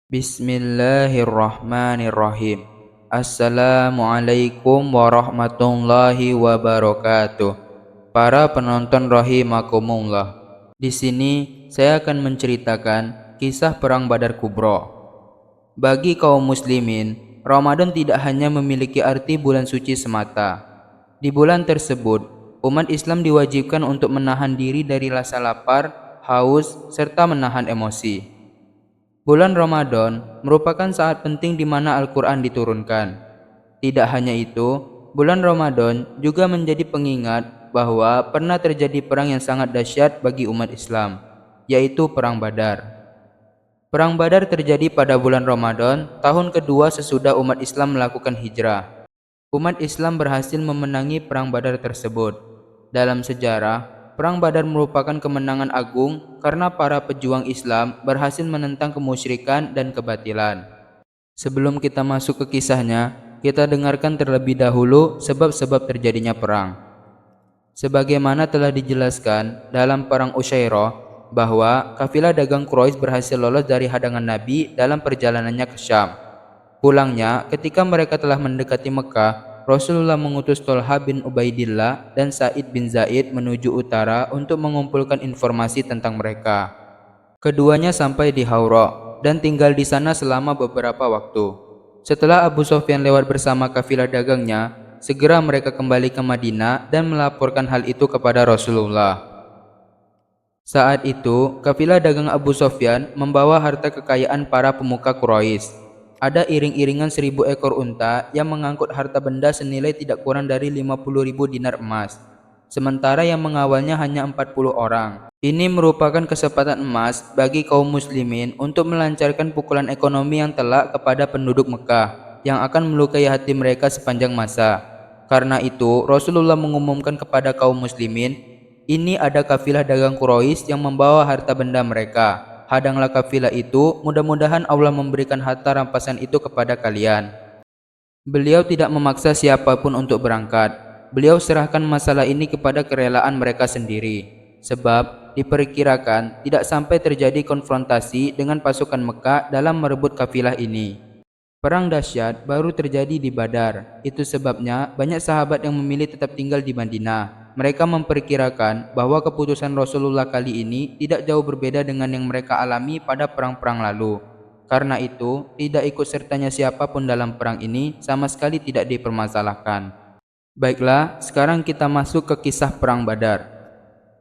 Bismillahirrahmanirrahim. Assalamualaikum warahmatullahi wabarakatuh. Para penonton rahimakumullah. Di sini saya akan menceritakan kisah Perang Badar Kubro. Bagi kaum muslimin, Ramadan tidak hanya memiliki arti bulan suci semata. Di bulan tersebut, umat Islam diwajibkan untuk menahan diri dari rasa lapar, haus, serta menahan emosi. Bulan Ramadan merupakan saat penting di mana Al-Quran diturunkan. Tidak hanya itu, bulan Ramadan juga menjadi pengingat bahwa pernah terjadi perang yang sangat dahsyat bagi umat Islam, yaitu Perang Badar. Perang Badar terjadi pada bulan Ramadan, tahun kedua sesudah umat Islam melakukan hijrah. Umat Islam berhasil memenangi Perang Badar tersebut. Dalam sejarah, Perang Badar merupakan kemenangan agung karena para pejuang Islam berhasil menentang kemusyrikan dan kebatilan. Sebelum kita masuk ke kisahnya, kita dengarkan terlebih dahulu sebab-sebab terjadinya perang. Sebagaimana telah dijelaskan dalam Perang Usyairah bahwa kafilah dagang Quraisy berhasil lolos dari hadangan Nabi dalam perjalanannya ke Syam. Pulangnya, ketika mereka telah mendekati Mekah, Rasulullah mengutus Tolha bin Ubaidillah dan Sa'id bin Zaid menuju utara untuk mengumpulkan informasi tentang mereka. Keduanya sampai di Haura dan tinggal di sana selama beberapa waktu. Setelah Abu Sufyan lewat bersama kafilah dagangnya, segera mereka kembali ke Madinah dan melaporkan hal itu kepada Rasulullah. Saat itu, kafilah dagang Abu Sufyan membawa harta kekayaan para pemuka Quraisy. Ada iring-iringan 1.000 ekor unta yang mengangkut harta benda senilai tidak kurang dari 50.000 dinar emas. Sementara yang mengawalnya hanya 40 orang. Ini merupakan kesempatan emas bagi kaum muslimin untuk melancarkan pukulan ekonomi yang telak kepada penduduk Mekah yang akan melukai hati mereka sepanjang masa. Karena itu, Rasulullah mengumumkan kepada kaum muslimin, ini ada kafilah dagang Quraisy yang membawa harta benda mereka. Hadanglah kafilah itu, mudah-mudahan Allah memberikan harta rampasan itu kepada kalian. Beliau tidak memaksa siapapun untuk berangkat. Beliau serahkan masalah ini kepada kerelaan mereka sendiri. Sebab diperkirakan tidak sampai terjadi konfrontasi dengan pasukan Mekah dalam merebut kafilah ini. Perang dahsyat baru terjadi di Badar. Itu sebabnya banyak sahabat yang memilih tetap tinggal di Madinah. Mereka memperkirakan bahwa keputusan Rasulullah kali ini tidak jauh berbeda dengan yang mereka alami pada perang-perang lalu. Karena itu, tidak ikut sertanya siapapun dalam perang ini sama sekali tidak dipermasalahkan. Baiklah, sekarang kita masuk ke kisah Perang Badar.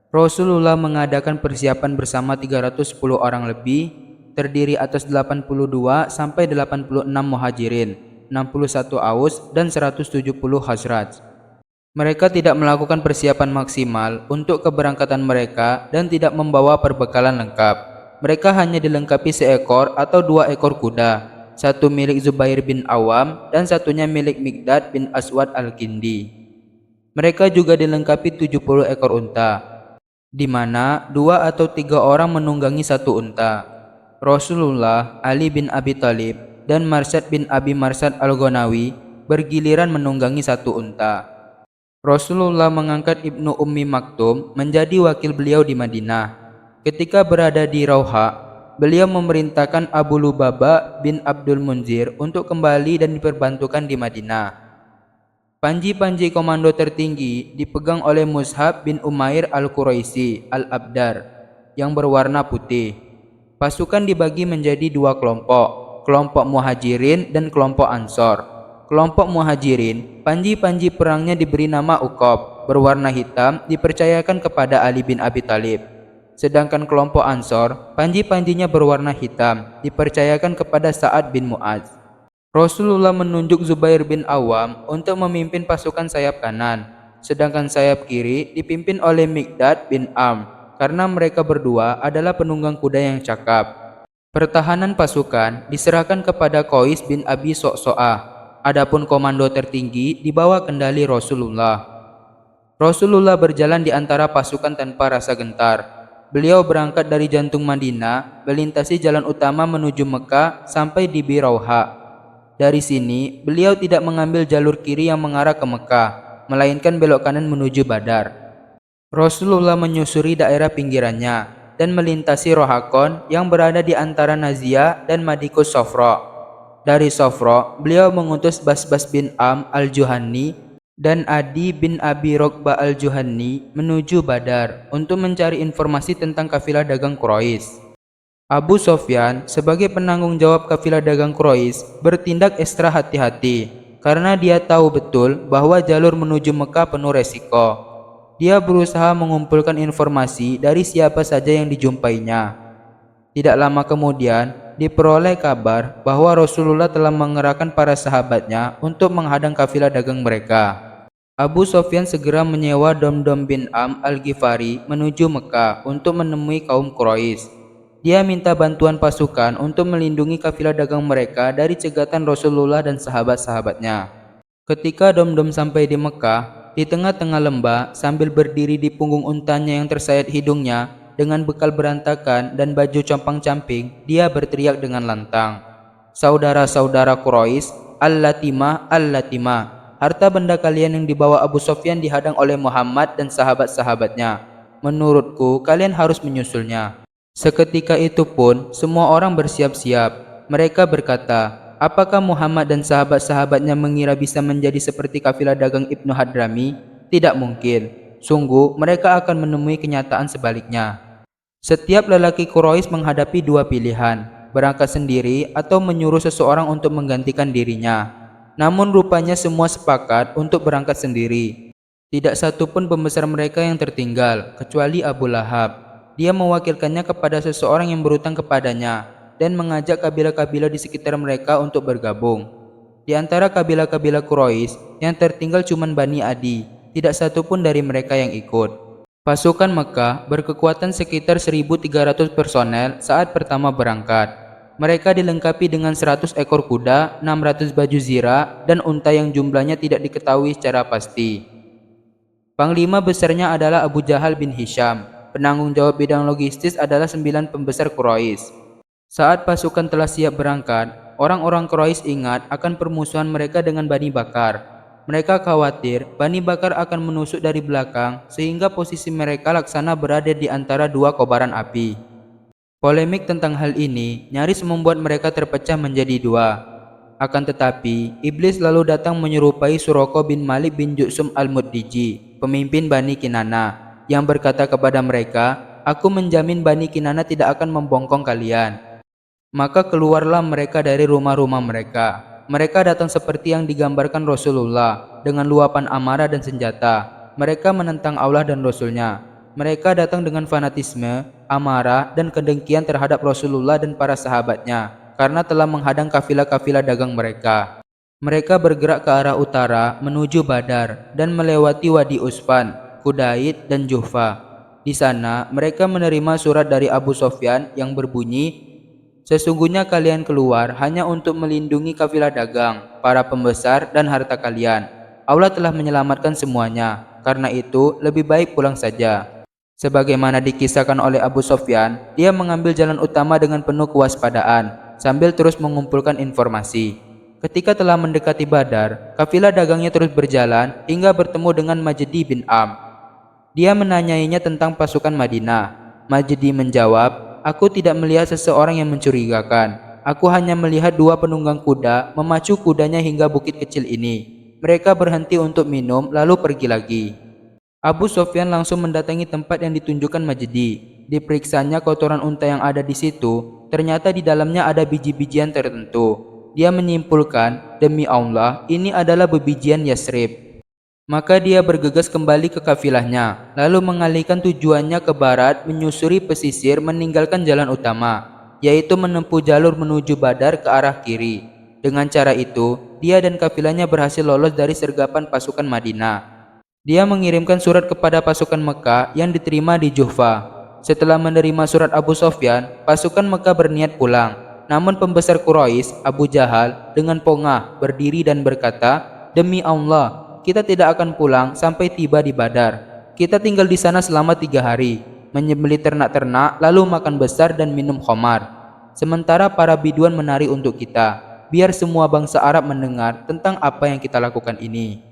Rasulullah mengadakan persiapan bersama 310 orang lebih, terdiri atas 82 sampai 86 muhajirin, 61 aus, dan 170 Khazraj. Mereka tidak melakukan persiapan maksimal untuk keberangkatan mereka dan tidak membawa perbekalan lengkap. Mereka hanya dilengkapi seekor atau 2 ekor kuda, satu milik Zubair bin Awam dan satunya milik Miqdad bin Aswad al-Kindi. Mereka juga dilengkapi 70 ekor unta, di mana 2 atau 3 orang menunggangi satu unta. Rasulullah, Ali bin Abi Thalib, dan Marsad bin Abi Marsad al-Ghanawi bergiliran menunggangi satu unta. Rasulullah mengangkat Ibnu Ummi Maktum menjadi wakil beliau di Madinah. Ketika berada di Rauha, beliau memerintahkan Abu Lubaba bin Abdul Munzir untuk kembali dan diperbantukan di Madinah. Panji-panji komando tertinggi dipegang oleh Mus'hab bin Umair al-Quraisy al-Abdar yang berwarna putih. Pasukan dibagi menjadi 2 kelompok, kelompok Muhajirin dan kelompok Ansor. Kelompok Muhajirin, panji-panji perangnya diberi nama Uqab, berwarna hitam, dipercayakan kepada Ali bin Abi Thalib. Sedangkan kelompok Ansor, panji-panjinya berwarna hitam, dipercayakan kepada Sa'ad bin Mu'adz. Rasulullah menunjuk Zubair bin Awam untuk memimpin pasukan sayap kanan, sedangkan sayap kiri dipimpin oleh Miqdad bin Am, karena mereka berdua adalah penunggang kuda yang cakap. Pertahanan pasukan diserahkan kepada Qais bin Abi So'so'ah. Adapun komando tertinggi di bawah kendali Rasulullah. Rasulullah berjalan di antara pasukan tanpa rasa gentar. Beliau berangkat dari jantung Madinah, melintasi jalan utama menuju Mekah sampai di Birauha. Dari sini, beliau tidak mengambil jalur kiri yang mengarah ke Mekah, melainkan belok kanan menuju Badar. Rasulullah menyusuri daerah pinggirannya. dan melintasi Rohakon yang berada di antara Nazia dan Madikus Sofro. Dari Sofro, beliau mengutus Basbas bin Am al-Juhani dan Adi bin Abi Rokba al-Juhani menuju Badar untuk mencari informasi tentang kafilah dagang Quraisy. Abu Sofyan sebagai penanggung jawab kafilah dagang Quraisy bertindak ekstra hati-hati karena dia tahu betul bahwa jalur menuju Mekah penuh resiko. Dia berusaha mengumpulkan informasi dari siapa saja yang dijumpainya. Tidak lama kemudian diperoleh kabar bahwa Rasulullah telah mengerahkan para sahabatnya untuk menghadang kafilah dagang mereka. Abu Sofyan segera menyewa Domdom bin Am al-Ghifari menuju Mekah untuk menemui kaum Quraisy. Dia minta bantuan pasukan untuk melindungi kafilah dagang mereka dari cegatan Rasulullah dan sahabat-sahabatnya. Ketika Domdom sampai di Mekah, di tengah-tengah lembah sambil berdiri di punggung untanya yang tersayat hidungnya dengan bekal berantakan dan baju compang-camping, dia berteriak dengan lantang, "Saudara-saudara Quraisy, al-latimah, al-latimah. Harta benda kalian yang dibawa Abu Sofyan dihadang oleh Muhammad dan sahabat-sahabatnya. Menurutku, kalian harus menyusulnya." Seketika itu pun semua orang bersiap-siap. Mereka berkata, apakah Muhammad dan sahabat-sahabatnya mengira bisa menjadi seperti kafilah dagang Ibnu Hadrami? Tidak mungkin. Sungguh mereka akan menemui kenyataan sebaliknya. Setiap lelaki Quraisy menghadapi dua pilihan, berangkat sendiri atau menyuruh seseorang untuk menggantikan dirinya. Namun rupanya semua sepakat untuk berangkat sendiri. Tidak satu pun pembesar mereka yang tertinggal, kecuali Abu Lahab. Dia mewakilkannya kepada seseorang yang berutang kepadanya dan mengajak kabilah-kabilah di sekitar mereka untuk bergabung. Di antara kabilah-kabilah Quraisy yang tertinggal cuma Bani Adi, tidak satu pun dari mereka yang ikut. Pasukan Mekah berkekuatan sekitar 1.300 personel saat pertama berangkat. Mereka dilengkapi dengan 100 ekor kuda, 600 baju zirah, dan unta yang jumlahnya tidak diketahui secara pasti. Panglima besarnya adalah Abu Jahal bin Hisham. Penanggung jawab bidang logistis adalah 9 pembesar Quraisy. Saat pasukan telah siap berangkat, orang-orang Quraisy ingat akan permusuhan mereka dengan Bani Bakar. Mereka khawatir Bani Bakar akan menusuk dari belakang sehingga posisi mereka laksana berada di antara dua kobaran api. Polemik tentang hal ini nyaris membuat mereka terpecah menjadi dua. Akan tetapi, iblis lalu datang menyerupai Suroko bin Malik bin Ju'sum al-Mudliji, pemimpin Bani Kinana, yang berkata kepada mereka, "Aku menjamin Bani Kinana tidak akan membongkong kalian." Maka keluarlah mereka dari rumah-rumah mereka. Mereka datang seperti yang digambarkan Rasulullah, dengan luapan amarah dan senjata. Mereka menentang Allah dan Rasulnya. Mereka datang dengan fanatisme, amarah, dan kedengkian terhadap Rasulullah dan para sahabatnya, karena telah menghadang kafilah-kafilah dagang mereka. Mereka bergerak ke arah utara menuju Badar dan melewati Wadi Usfan, Kudaid, dan Juhfa. Di sana mereka menerima surat dari Abu Sofyan yang berbunyi, "Sesungguhnya kalian keluar hanya untuk melindungi kafilah dagang, para pembesar, dan harta kalian. Allah telah menyelamatkan semuanya. Karena itu lebih baik pulang saja." Sebagaimana dikisahkan oleh Abu Sofyan, dia mengambil jalan utama dengan penuh kewaspadaan sambil terus mengumpulkan informasi. Ketika telah mendekati Badar, kafilah dagangnya terus berjalan hingga bertemu dengan Majdi bin Am. Dia menanyainya tentang pasukan Madinah. Majdi menjawab, "Aku tidak melihat seseorang yang mencurigakan. Aku hanya melihat dua penunggang kuda memacu kudanya hingga bukit kecil ini. Mereka berhenti untuk minum lalu pergi lagi." Abu Sofyan langsung mendatangi tempat yang ditunjukkan Majdi. Diperiksanya kotoran unta yang ada di situ. Ternyata di dalamnya ada biji-bijian tertentu. Dia menyimpulkan, demi Allah, ini adalah bebijian Yasrib. Maka dia bergegas kembali ke kafilahnya, lalu mengalihkan tujuannya ke barat, menyusuri pesisir, meninggalkan jalan utama, yaitu menempuh jalur menuju Badar ke arah kiri. Dengan cara itu, dia dan kafilahnya berhasil lolos dari sergapan pasukan Madinah. Dia mengirimkan surat kepada pasukan Mekah yang diterima di Juhfa. Setelah menerima surat Abu Sofyan, pasukan Mekah berniat pulang. Namun pembesar Quraisy, Abu Jahal, dengan pongah berdiri dan berkata, "Demi Allah, kita tidak akan pulang sampai tiba di Badar. Kita tinggal di sana selama 3 hari, menyembelih ternak-ternak, lalu makan besar dan minum khamar. Sementara para biduan menari untuk kita, biar semua bangsa Arab mendengar tentang apa yang kita lakukan ini."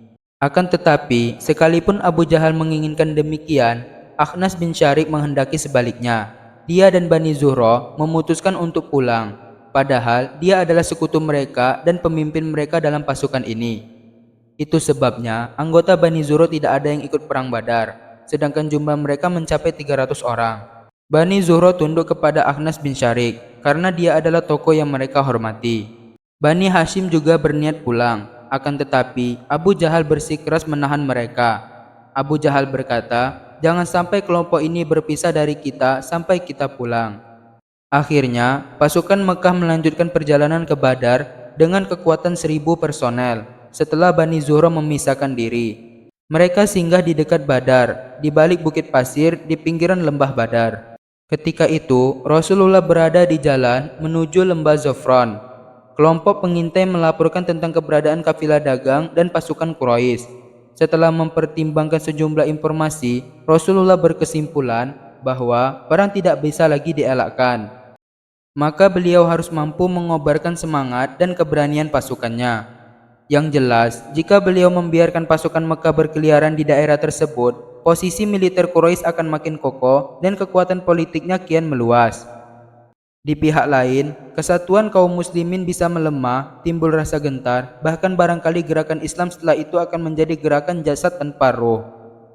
Akan tetapi, sekalipun Abu Jahal menginginkan demikian, Akhnas bin Syarik menghendaki sebaliknya. dia dan Bani Zuhro memutuskan untuk pulang, padahal dia adalah sekutu mereka dan pemimpin mereka dalam pasukan ini. Itu sebabnya anggota Bani Zuhro tidak ada yang ikut perang Badar, sedangkan jumlah mereka mencapai 300 orang. Bani Zuhro tunduk kepada Akhnas bin Syarik karena dia adalah tokoh yang mereka hormati. Bani Hashim juga berniat pulang, akan tetapi Abu Jahal bersikeras menahan mereka. Abu Jahal berkata, "Jangan sampai kelompok ini berpisah dari kita sampai kita pulang." Akhirnya, pasukan Mekah melanjutkan perjalanan ke Badar dengan kekuatan 1.000 personel setelah Bani Zuhro memisahkan diri. Mereka singgah di dekat Badar, di balik bukit pasir di pinggiran lembah Badar. Ketika itu, Rasulullah berada di jalan menuju lembah Zofron. Kelompok pengintai melaporkan tentang keberadaan kafilah dagang dan pasukan Quraisy. Setelah mempertimbangkan sejumlah informasi, Rasulullah berkesimpulan bahwa perang tidak bisa lagi dielakkan. Maka beliau harus mampu mengobarkan semangat dan keberanian pasukannya. Yang jelas, jika beliau membiarkan pasukan Mekah berkeliaran di daerah tersebut, posisi militer Quraisy akan makin kokoh dan kekuatan politiknya kian meluas. Di pihak lain, kesatuan kaum muslimin bisa melemah, timbul rasa gentar, bahkan barangkali gerakan Islam setelah itu akan menjadi gerakan jasad tanpa roh.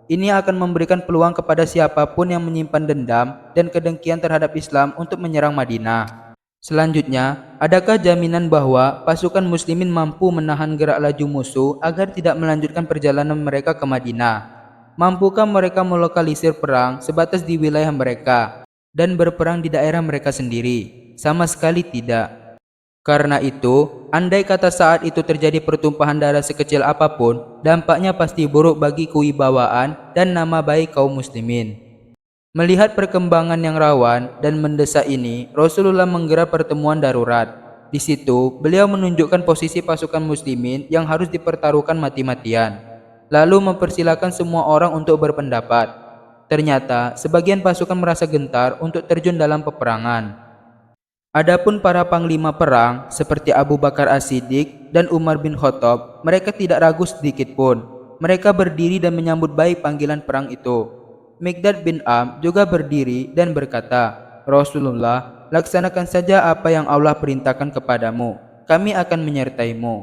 Ini akan memberikan peluang kepada siapapun yang menyimpan dendam dan kedengkian terhadap Islam untuk menyerang Madinah. Selanjutnya, adakah jaminan bahwa pasukan muslimin mampu menahan gerak laju musuh agar tidak melanjutkan perjalanan mereka ke Madinah? Mampukah mereka melokalisir perang sebatas di wilayah mereka dan berperang di daerah mereka sendiri? Sama sekali tidak. Karena itu, andai kata saat itu terjadi pertumpahan darah sekecil apapun, dampaknya pasti buruk bagi kewibawaan dan nama baik kaum muslimin. Melihat perkembangan yang rawan dan mendesak ini, Rasulullah menggelar pertemuan darurat. Di situ, beliau menunjukkan posisi pasukan muslimin yang harus dipertaruhkan mati-matian, lalu mempersilahkan semua orang untuk berpendapat. Ternyata, sebagian pasukan merasa gentar untuk terjun dalam peperangan. Adapun para panglima perang seperti Abu Bakar As-Siddiq dan Umar bin Khattab, mereka tidak ragu sedikit pun. Mereka berdiri dan menyambut baik panggilan perang itu. Miqdad bin Am juga berdiri dan berkata, "Rasulullah, laksanakan saja apa yang Allah perintahkan kepadamu. Kami akan menyertaimu.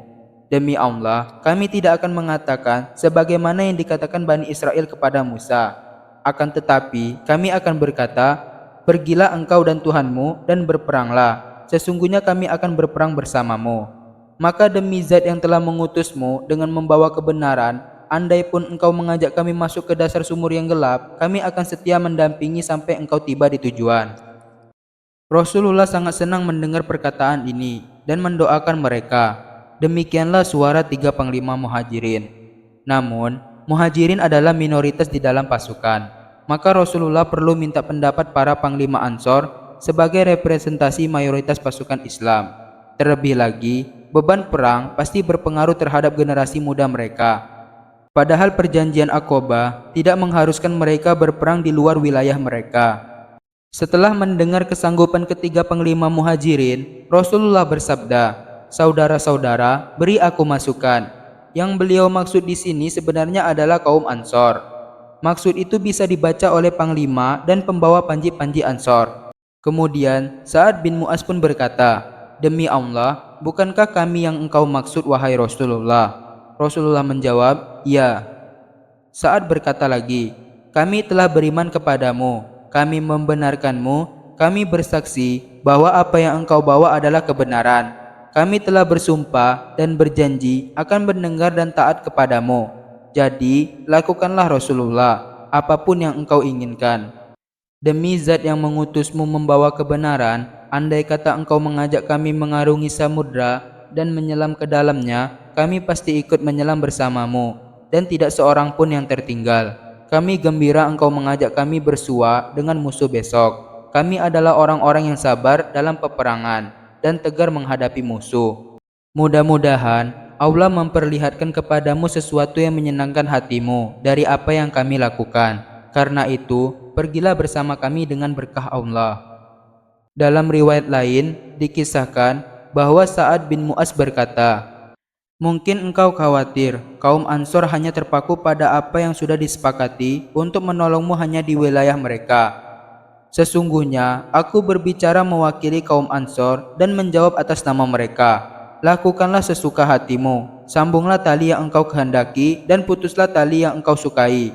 Demi Allah, kami tidak akan mengatakan sebagaimana yang dikatakan Bani Israel kepada Musa. Akan tetapi, kami akan berkata, pergilah engkau dan Tuhanmu dan berperanglah. Sesungguhnya kami akan berperang bersamamu. Maka demi Zat yang telah mengutusmu dengan membawa kebenaran, andai pun engkau mengajak kami masuk ke dasar sumur yang gelap, kami akan setia mendampingi sampai engkau tiba di tujuan." Rasulullah sangat senang mendengar perkataan ini dan mendoakan mereka. Demikianlah suara 3 panglima muhajirin. Namun, muhajirin adalah minoritas di dalam pasukan. Maka Rasulullah perlu minta pendapat para panglima Ansor sebagai representasi mayoritas pasukan Islam. Terlebih lagi, beban perang pasti berpengaruh terhadap generasi muda mereka. Padahal perjanjian Aqobah tidak mengharuskan mereka berperang di luar wilayah mereka. Setelah mendengar kesanggupan ketiga panglima muhajirin, Rasulullah bersabda, "Saudara-saudara, beri aku masukan." Yang beliau maksud di sini sebenarnya adalah kaum Ansor. Maksud itu bisa dibaca oleh panglima dan pembawa panji-panji Ansor. Kemudian Sa'ad bin Mu'az pun berkata, "Demi Allah, bukankah kami yang engkau maksud wahai Rasulullah?" Rasulullah menjawab, "Ya." Sa'ad berkata lagi, "Kami telah beriman kepadamu, kami membenarkanmu, kami bersaksi bahwa apa yang engkau bawa adalah kebenaran. Kami telah bersumpah dan berjanji akan mendengar dan taat kepadamu. Jadi, lakukanlah Rasulullah apapun yang engkau inginkan. Demi Zat yang mengutusmu membawa kebenaran, andai kata engkau mengajak kami mengarungi samudra dan menyelam ke dalamnya, kami pasti ikut menyelam bersamamu, dan tidak seorang pun yang tertinggal. Kami gembira engkau mengajak kami bersua dengan musuh besok. Kami adalah orang-orang yang sabar dalam peperangan dan tegar menghadapi musuh. Mudah-mudahan Allah memperlihatkan kepadamu sesuatu yang menyenangkan hatimu dari apa yang kami lakukan. Karena itu, pergilah bersama kami dengan berkah Allah." Dalam riwayat lain, dikisahkan bahwa Sa'ad bin Mu'az berkata, "Mungkin engkau khawatir kaum Ansor hanya terpaku pada apa yang sudah disepakati untuk menolongmu hanya di wilayah mereka. Sesungguhnya aku berbicara mewakili kaum Ansor dan menjawab atas nama mereka. Lakukanlah sesuka hatimu, sambunglah tali yang engkau kehendaki dan putuslah tali yang engkau sukai.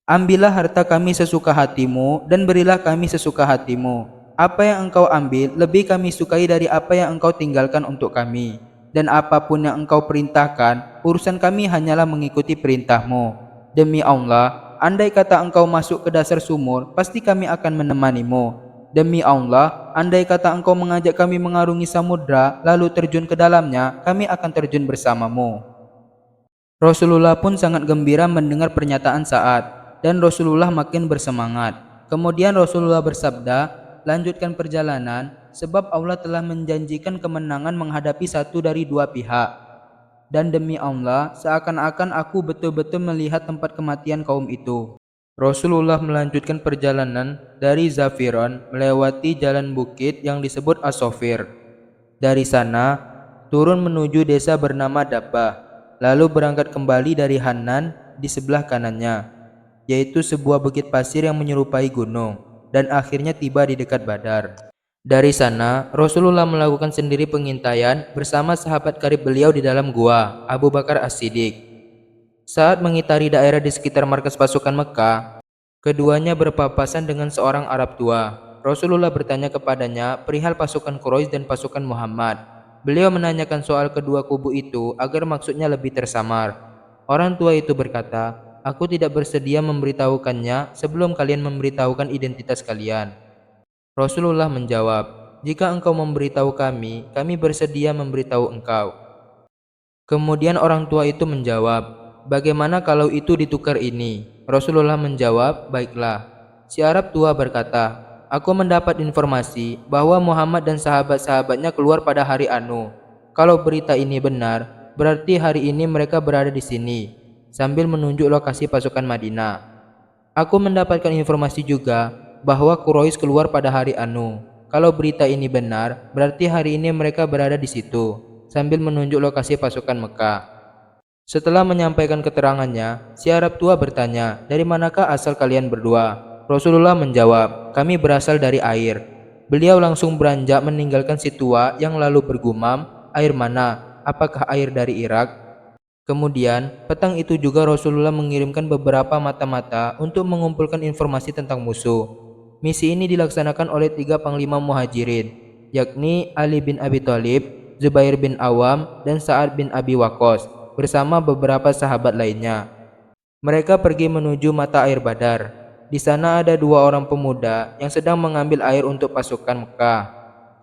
Ambillah harta kami sesuka hatimu dan berilah kami sesuka hatimu. Apa yang engkau ambil lebih kami sukai dari apa yang engkau tinggalkan untuk kami. Dan apapun yang engkau perintahkan, urusan kami hanyalah mengikuti perintahmu. Demi Allah, andai kata engkau masuk ke dasar sumur, pasti kami akan menemanimu. Demi Allah, andai kata engkau mengajak kami mengarungi samudra, lalu terjun ke dalamnya, kami akan terjun bersamamu. Rasulullah pun sangat gembira mendengar pernyataan Sa'ad, dan Rasulullah makin bersemangat. Kemudian Rasulullah bersabda, lanjutkan perjalanan, sebab Allah telah menjanjikan kemenangan menghadapi satu dari dua pihak. Dan demi Allah, seakan-akan aku betul-betul melihat tempat kematian kaum itu. Rasulullah melanjutkan perjalanan dari Zafiron melewati jalan bukit yang disebut As-Sofir. Dari sana, turun menuju desa bernama Dabbah, lalu berangkat kembali dari Hanan di sebelah kanannya, yaitu sebuah bukit pasir yang menyerupai gunung, dan akhirnya tiba di dekat Badar. Dari sana, Rasulullah melakukan sendiri pengintaian bersama sahabat karib beliau di dalam gua, Abu Bakar As-Siddiq. Saat mengitari daerah di sekitar markas pasukan Mekah, keduanya berpapasan dengan seorang Arab tua. Rasulullah bertanya kepadanya perihal pasukan Quraisy dan pasukan Muhammad. Beliau menanyakan soal kedua kubu itu agar maksudnya lebih tersamar. Orang tua itu berkata, aku tidak bersedia memberitahukannya sebelum kalian memberitahukan identitas kalian. Rasulullah menjawab, jika engkau memberitahu kami, kami bersedia memberitahu engkau. Kemudian orang tua itu menjawab, bagaimana kalau itu ditukar ini? Rasulullah menjawab, baiklah. Si Arab tua berkata, aku mendapat informasi bahwa Muhammad dan sahabat-sahabatnya keluar pada hari Anu. Kalau berita ini benar, berarti hari ini mereka berada di sini, sambil menunjuk lokasi pasukan Madinah. Aku mendapatkan informasi juga bahwa Quraisy keluar pada hari Anu. Kalau berita ini benar, berarti hari ini mereka berada di situ, sambil menunjuk lokasi pasukan Mekah. Setelah menyampaikan keterangannya, si Arab tua bertanya, dari manakah asal kalian berdua? Rasulullah menjawab, kami berasal dari air. Beliau langsung beranjak meninggalkan si tua yang lalu bergumam, air mana? Apakah air dari Irak? Kemudian, petang itu juga Rasulullah mengirimkan beberapa mata-mata untuk mengumpulkan informasi tentang musuh. Misi ini dilaksanakan oleh 3 panglima muhajirin, yakni Ali bin Abi Thalib, Zubair bin Awam, dan Sa'ad bin Abi Waqqas, bersama beberapa sahabat lainnya. Mereka pergi menuju mata air Badar. Di sana ada 2 orang pemuda yang sedang mengambil air untuk pasukan Mekah.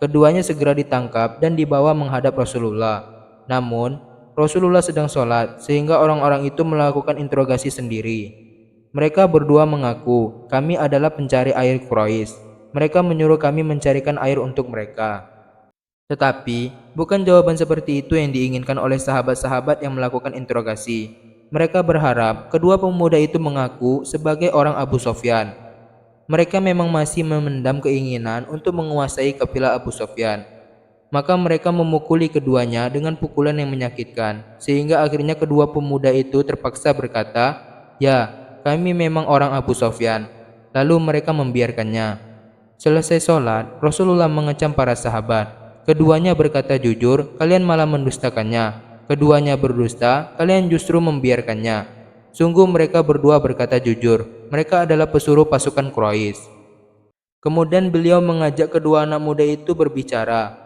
Keduanya segera ditangkap dan dibawa menghadap Rasulullah. Namun, Rasulullah sedang sholat sehingga orang-orang itu melakukan interogasi sendiri. Mereka berdua mengaku, kami adalah pencari air Quraisy. Mereka menyuruh kami mencarikan air untuk mereka. Tetapi, bukan jawaban seperti itu yang diinginkan oleh sahabat-sahabat yang melakukan interogasi. Mereka berharap kedua pemuda itu mengaku sebagai orang Abu Sofyan. Mereka memang masih memendam keinginan untuk menguasai kafilah Abu Sofyan. Maka mereka memukuli keduanya dengan pukulan yang menyakitkan, sehingga akhirnya kedua pemuda itu terpaksa berkata, ya, kami memang orang Abu Sofyan. Lalu mereka membiarkannya. Selesai sholat, Rasulullah mengecam para sahabat. Keduanya berkata jujur, kalian malah mendustakannya. Keduanya berdusta, kalian justru membiarkannya. Sungguh mereka berdua berkata jujur, mereka adalah pesuruh pasukan Quraisy. Kemudian beliau mengajak kedua anak muda itu berbicara.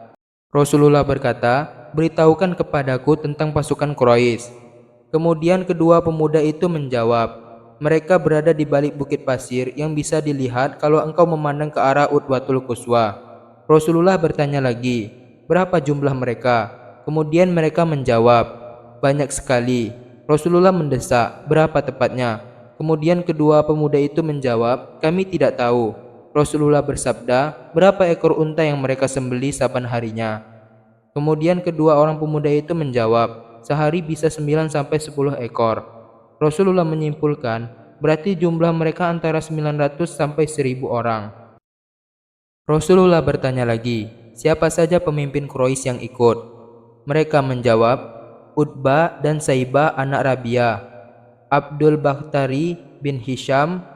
Rasulullah berkata, beritahukan kepadaku tentang pasukan Quraisy. Kemudian kedua pemuda itu menjawab, mereka berada di balik bukit pasir yang bisa dilihat kalau engkau memandang ke arah Udwatul Quswa. Rasulullah bertanya lagi, berapa jumlah mereka? Kemudian mereka menjawab, banyak sekali. Rasulullah mendesak, berapa tepatnya? Kemudian kedua pemuda itu menjawab, kami tidak tahu. Rasulullah bersabda, berapa ekor unta yang mereka sembelih saban harinya? Kemudian kedua orang pemuda itu menjawab, sehari bisa 9 sampai 10 ekor. Rasulullah menyimpulkan, berarti jumlah mereka antara 900 sampai 1000 orang. Rasulullah bertanya lagi, siapa saja pemimpin Quraisy yang ikut? Mereka menjawab, Utbah dan Saibah anak Rabia, Abdul Bakhtari bin Hisham,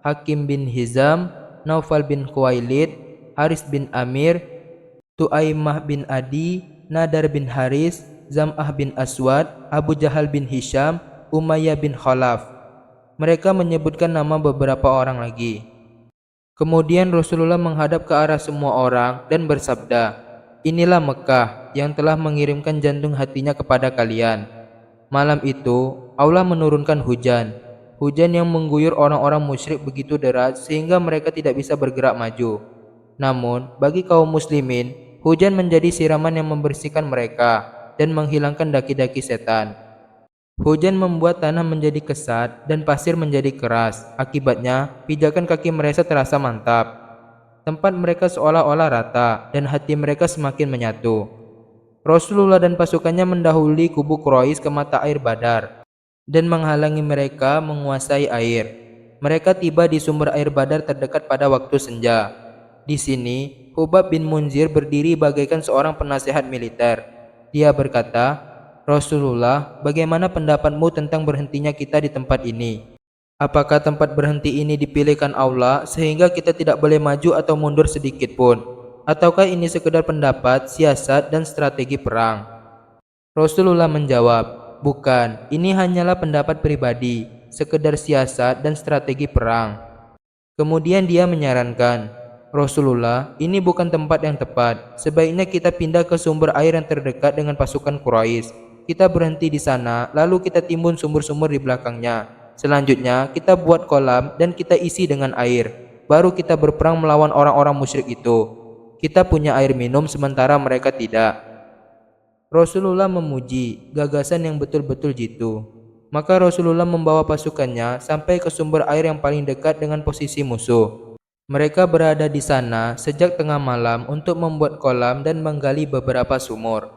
Hakim bin Hizam, Naufal bin Khuwailid, Haris bin Amir, Tuaimah bin Adi, Nadar bin Haris, Zam'ah bin Aswad, Abu Jahal bin Hisham, Umayyah bin Khalaf. Mereka menyebutkan nama beberapa orang lagi. Kemudian Rasulullah menghadap ke arah semua orang dan bersabda, "Inilah Mekah yang telah mengirimkan jantung hatinya kepada kalian." Malam itu Allah menurunkan hujan. Hujan yang mengguyur orang-orang musyrik begitu deras sehingga mereka tidak bisa bergerak maju. Namun bagi kaum muslimin, hujan menjadi siraman yang membersihkan mereka dan menghilangkan daki-daki setan. Hujan membuat tanah menjadi kesat dan pasir menjadi keras. Akibatnya, pijakan kaki mereka terasa mantap. Tempat mereka seolah-olah rata dan hati mereka semakin menyatu. Rasulullah dan pasukannya mendahului kubu Quraisy ke mata air Badar dan menghalangi mereka menguasai air. Mereka tiba di sumber air Badar terdekat pada waktu senja. Di sini, Hubab bin Munzir berdiri bagaikan seorang penasihat militer. Dia berkata, "Rasulullah, bagaimana pendapatmu tentang berhentinya kita di tempat ini? Apakah tempat berhenti ini dipilihkan Allah sehingga kita tidak boleh maju atau mundur sedikit pun? Ataukah ini sekedar pendapat, siasat, dan strategi perang?" Rasulullah menjawab, "Bukan, ini hanyalah pendapat pribadi, sekedar siasat dan strategi perang." Kemudian dia menyarankan, "Rasulullah, ini bukan tempat yang tepat. Sebaiknya kita pindah ke sumber air yang terdekat dengan pasukan Quraisy. Kita berhenti di sana, lalu kita timbun sumur-sumur di belakangnya. Selanjutnya, kita buat kolam dan kita isi dengan air. Baru kita berperang melawan orang-orang musyrik itu. Kita punya air minum sementara mereka tidak." Rasulullah memuji gagasan yang betul-betul jitu. Maka Rasulullah membawa pasukannya sampai ke sumber air yang paling dekat dengan posisi musuh. Mereka berada di sana sejak tengah malam untuk membuat kolam dan menggali beberapa sumur.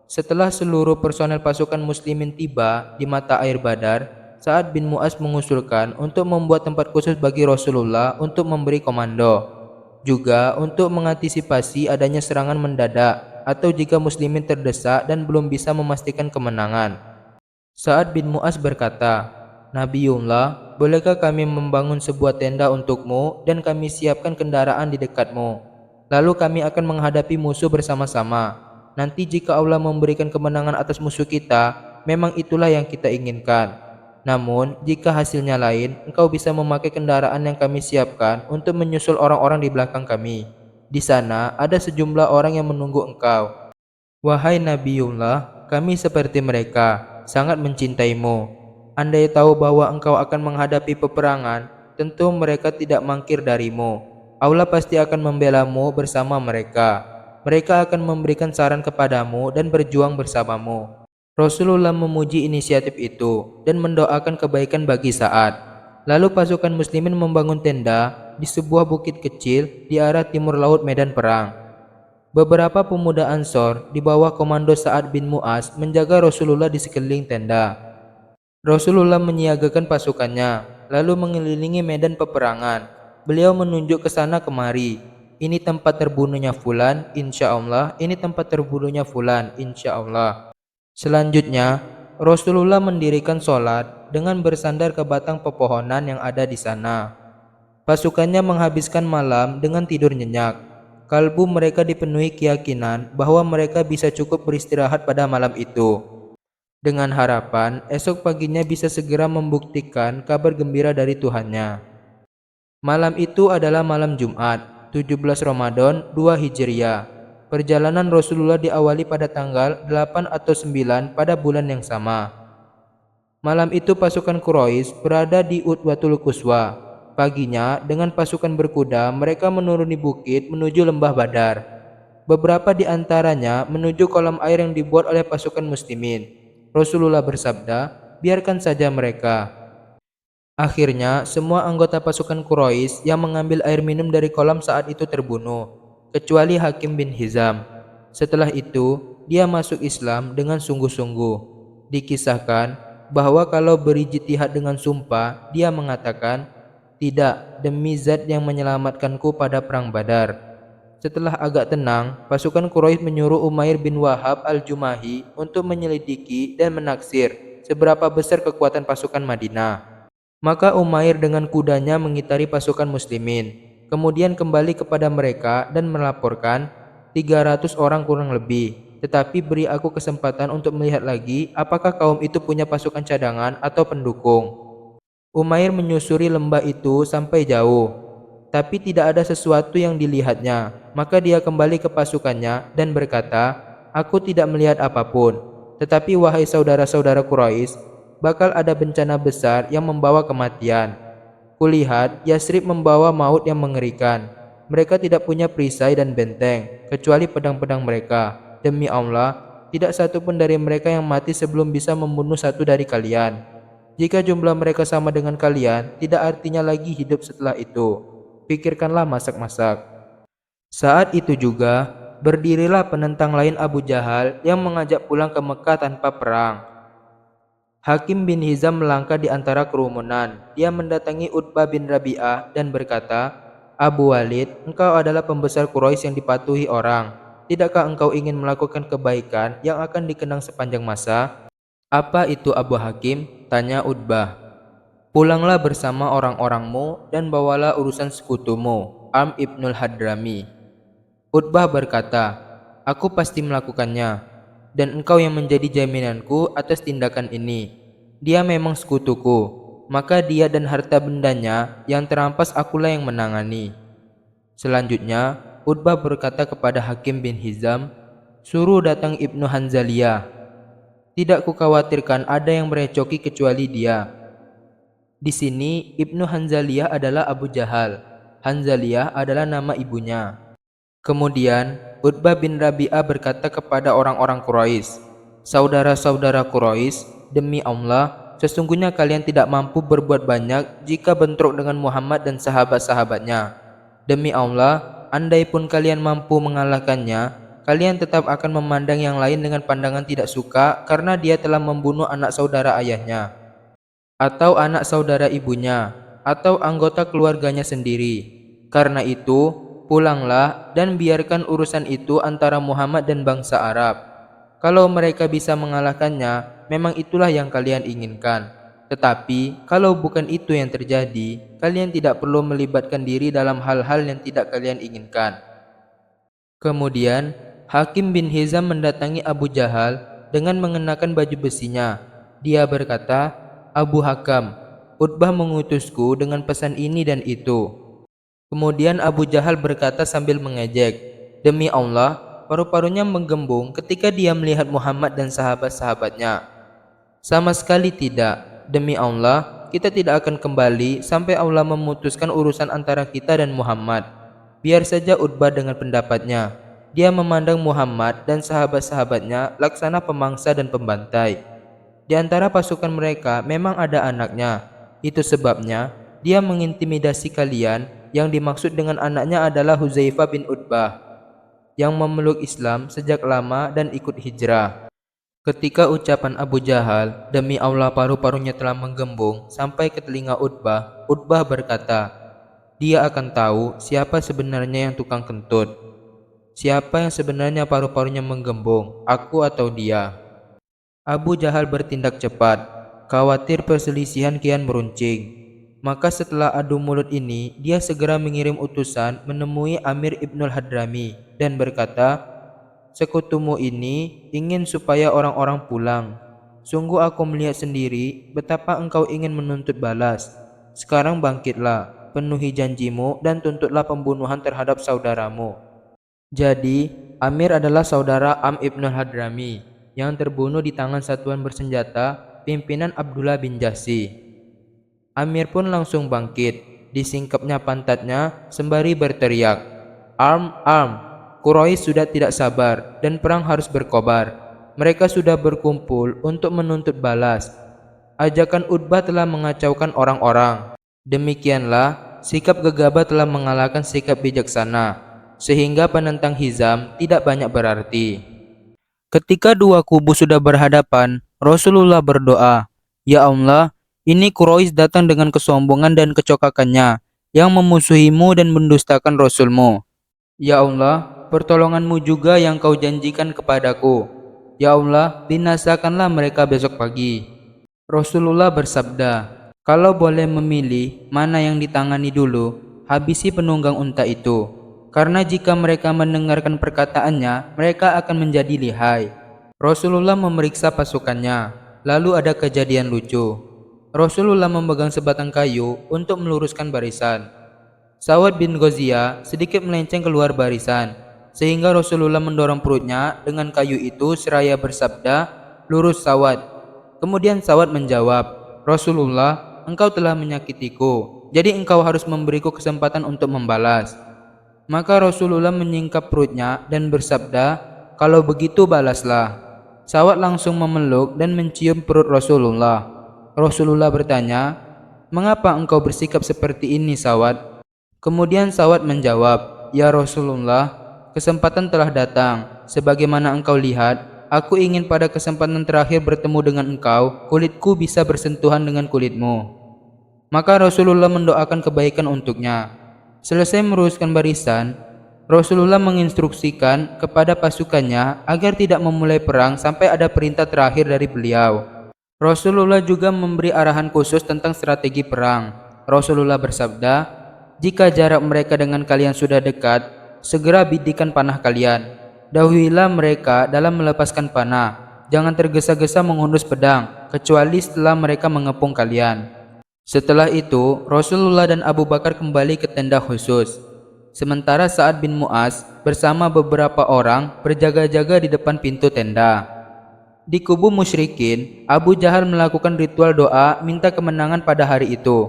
Setelah seluruh personel pasukan muslimin tiba di mata air Badar, Sa'ad bin Mu'az mengusulkan untuk membuat tempat khusus bagi Rasulullah untuk memberi komando, juga untuk mengantisipasi adanya serangan mendadak atau jika muslimin terdesak dan belum bisa memastikan kemenangan. Sa'ad bin Mu'az berkata, "Nabiullah, bolehkah kami membangun sebuah tenda untukmu dan kami siapkan kendaraan di dekatmu? Lalu kami akan menghadapi musuh bersama-sama. Nanti jika Allah memberikan kemenangan atas musuh kita, memang itulah yang kita inginkan. Namun, jika hasilnya lain, engkau bisa memakai kendaraan yang kami siapkan untuk menyusul orang-orang di belakang kami. Di sana ada sejumlah orang yang menunggu engkau. Wahai Nabiullah, kami seperti mereka, sangat mencintaimu. Andai tahu bahwa engkau akan menghadapi peperangan, tentu mereka tidak mangkir darimu. Allah pasti akan membelamu bersama mereka. Mereka akan memberikan saran kepadamu dan berjuang bersamamu." Rasulullah memuji inisiatif itu dan mendoakan kebaikan bagi Sa'ad. Lalu pasukan muslimin membangun tenda di sebuah bukit kecil di arah timur laut medan perang. Beberapa pemuda Ansor di bawah komando Sa'ad bin Mu'az menjaga Rasulullah di sekeliling tenda. Rasulullah menyiagakan pasukannya, lalu mengelilingi medan peperangan. Beliau menunjuk ke sana kemari. "Ini tempat terbunuhnya Fulan, insya Allah. Ini tempat terbunuhnya Fulan, insya Allah." Selanjutnya, Rasulullah mendirikan sholat dengan bersandar ke batang pepohonan yang ada di sana. Pasukannya menghabiskan malam dengan tidur nyenyak. Kalbu mereka dipenuhi keyakinan bahwa mereka bisa cukup beristirahat pada malam itu, dengan harapan esok paginya bisa segera membuktikan kabar gembira dari Tuhannya. Malam itu adalah malam Jumat, 17 Ramadan 2 Hijriah. Perjalanan Rasulullah diawali pada tanggal 8 atau 9 pada bulan yang sama. Malam itu pasukan Quraisy berada di Utwatul Quswa. Paginya, dengan pasukan berkuda, mereka menuruni bukit menuju lembah Badar. Beberapa di antaranya menuju kolam air yang dibuat oleh pasukan muslimin. Rasulullah bersabda, "Biarkan saja mereka." Akhirnya, semua anggota pasukan Quraisy yang mengambil air minum dari kolam saat itu terbunuh, kecuali Hakim bin Hizam. Setelah itu, dia masuk Islam dengan sungguh-sungguh. Dikisahkan bahwa kalau berijtihad dengan sumpah, dia mengatakan, "Tidak, demi zat yang menyelamatkanku pada perang Badar." Setelah agak tenang, pasukan Quraisy menyuruh Umair bin Wahab al-Jumahi untuk menyelidiki dan menaksir seberapa besar kekuatan pasukan Madinah. Maka Umair dengan kudanya mengitari pasukan muslimin. kemudian kembali kepada mereka dan melaporkan 300 orang kurang lebih. Tetapi beri aku kesempatan untuk melihat lagi apakah kaum itu punya pasukan cadangan atau pendukung. Umair menyusuri lembah itu sampai jauh, tapi tidak ada sesuatu yang dilihatnya. Maka dia kembali ke pasukannya dan berkata, "Aku tidak melihat apapun. Tetapi wahai saudara-saudara Quraisy, bakal ada bencana besar yang membawa kematian. Kulihat Yasrib membawa maut yang mengerikan. Mereka tidak punya perisai dan benteng, kecuali pedang-pedang mereka. Demi Allah, tidak satu pun dari mereka yang mati sebelum bisa membunuh satu dari kalian. Jika jumlah mereka sama dengan kalian, tidak artinya lagi hidup setelah itu. Pikirkanlah masak-masak." Saat itu juga, berdirilah penentang lain Abu Jahal yang mengajak pulang ke Mekah tanpa perang. Hakim bin Hizam melangkah di antara kerumunan. Dia mendatangi Utbah bin Rabi'ah dan berkata, "Abu Walid, engkau adalah pembesar Quraisy yang dipatuhi orang. Tidakkah engkau ingin melakukan kebaikan yang akan dikenang sepanjang masa?" "Apa itu Abu Hakim?" tanya Utbah. "Pulanglah bersama orang-orangmu dan bawalah urusan sekutumu, Am ibnul Hadrami." Utbah berkata, "Aku pasti melakukannya, dan engkau yang menjadi jaminanku atas tindakan ini. Dia memang sekutuku, maka dia dan harta bendanya yang terampas akulah yang menangani." Selanjutnya, Utbah berkata kepada Hakim bin Hizam, "Suruh datang Ibnu Hanzaliyah. Tidak kukhawatirkan ada yang merecoki kecuali dia." Di sini, Ibnu Hanzaliyah adalah Abu Jahal. Hanzaliyah adalah nama ibunya. Kemudian Utbah bin Rabi'ah berkata kepada orang-orang Quraisy, "Saudara-saudara Quraisy, demi Allah, sesungguhnya kalian tidak mampu berbuat banyak jika bentrok dengan Muhammad dan sahabat-sahabatnya. Demi Allah, andai pun kalian mampu mengalahkannya, kalian tetap akan memandang yang lain dengan pandangan tidak suka karena dia telah membunuh anak saudara ayahnya, atau anak saudara ibunya, atau anggota keluarganya sendiri. Karena itu, pulanglah dan biarkan urusan itu antara Muhammad dan bangsa Arab. Kalau mereka bisa mengalahkannya, memang itulah yang kalian inginkan. Tetapi, kalau bukan itu yang terjadi, kalian tidak perlu melibatkan diri dalam hal-hal yang tidak kalian inginkan." Kemudian, Hakim bin Hizam mendatangi Abu Jahal dengan mengenakan baju besinya. Dia berkata, "Abu Hakam, Utbah mengutusku dengan pesan ini dan itu." Kemudian Abu Jahal berkata sambil mengejek, "Demi Allah, paru-parunya menggembung ketika dia melihat Muhammad dan sahabat-sahabatnya." "Sama sekali tidak. Demi Allah, kita tidak akan kembali sampai Allah memutuskan urusan antara kita dan Muhammad." Biar saja Utbah dengan pendapatnya. Dia memandang Muhammad dan sahabat-sahabatnya laksana pemangsa dan pembantai. Di antara pasukan mereka memang ada anaknya. Itu sebabnya dia mengintimidasi kalian. Yang dimaksud dengan anaknya adalah Huzaifah bin Utbah, yang memeluk Islam sejak lama dan ikut hijrah. Ketika ucapan Abu Jahal, "Demi Allah paru-parunya telah menggembung," sampai ke telinga Utbah, Utbah berkata, "Dia akan tahu siapa sebenarnya yang tukang kentut. Siapa yang sebenarnya paru-parunya menggembung, aku atau dia?" Abu Jahal bertindak cepat, khawatir perselisihan kian meruncing. Maka setelah adu mulut ini, dia segera mengirim utusan menemui Amir Ibnul Hadrami dan berkata, "Sekutumu ini ingin supaya orang-orang pulang. Sungguh aku melihat sendiri betapa engkau ingin menuntut balas. Sekarang bangkitlah, penuhi janjimu dan tuntutlah pembunuhan terhadap saudaramu." Jadi, Amir adalah saudara Am Ibnul Hadrami yang terbunuh di tangan satuan bersenjata pimpinan Abdullah bin Jahsy. Amir pun langsung bangkit, disingkapnya pantatnya sembari berteriak, "Arm, arm!" Quraisy sudah tidak sabar dan perang harus berkobar. Mereka sudah berkumpul untuk menuntut balas. Ajakan Utbah telah mengacaukan orang-orang. Demikianlah sikap gegabah telah mengalahkan sikap bijaksana, sehingga penentang Hizam tidak banyak berarti. Ketika dua kubu sudah berhadapan, Rasulullah berdoa, "Ya Allah, ini Quraisy datang dengan kesombongan dan kecokakannya, yang memusuhimu dan mendustakan Rasulmu. Ya Allah, pertolonganmu juga yang kau janjikan kepadaku. Ya Allah, binasakanlah mereka besok pagi." Rasulullah bersabda, "Kalau boleh memilih mana yang ditangani dulu, habisi penunggang unta itu. Karena jika mereka mendengarkan perkataannya, mereka akan menjadi lihai. Rasulullah memeriksa pasukannya. Lalu ada kejadian lucu. Rasulullah memegang sebatang kayu untuk meluruskan barisan. Sa'ad bin Ghaziyah sedikit melenceng keluar barisan, sehingga Rasulullah mendorong perutnya dengan kayu itu seraya bersabda, "Lurus Sa'ad." Kemudian Sa'ad menjawab, "Rasulullah, engkau telah menyakitiku, jadi engkau harus memberiku kesempatan untuk membalas." Maka Rasulullah menyingkap perutnya dan bersabda, "Kalau begitu balaslah." Sa'ad langsung memeluk dan mencium perut Rasulullah. Rasulullah bertanya, "Mengapa engkau bersikap seperti ini, Sa'ad?" Kemudian Sa'ad menjawab, "Ya Rasulullah, kesempatan telah datang. Sebagaimana engkau lihat, aku ingin pada kesempatan terakhir bertemu dengan engkau, kulitku bisa bersentuhan dengan kulitmu." Maka Rasulullah mendoakan kebaikan untuknya. Selesai meruruskan barisan, Rasulullah menginstruksikan kepada pasukannya agar tidak memulai perang sampai ada perintah terakhir dari beliau. Rasulullah juga memberi arahan khusus tentang strategi perang. Rasulullah bersabda, "Jika jarak mereka dengan kalian sudah dekat, segera bidikan panah kalian. Dahuluilah mereka dalam melepaskan panah. Jangan tergesa-gesa menghunus pedang, kecuali setelah mereka mengepung kalian." Setelah itu, Rasulullah dan Abu Bakar kembali ke tenda khusus. Sementara Sa'ad bin Mu'az bersama beberapa orang berjaga-jaga di depan pintu tenda. Di kubu musyrikin, Abu Jahal melakukan ritual doa minta kemenangan pada hari itu.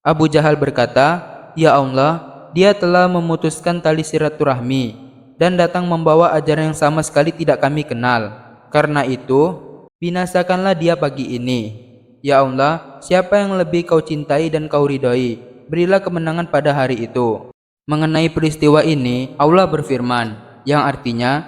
Abu Jahal berkata, "Ya Allah, dia telah memutuskan tali silaturahmi dan datang membawa ajaran yang sama sekali tidak kami kenal. Karena itu, binasakanlah dia pagi ini. Ya Allah, siapa yang lebih kau cintai dan kau ridhoi, berilah kemenangan pada hari itu." Mengenai peristiwa ini, Allah berfirman, yang artinya,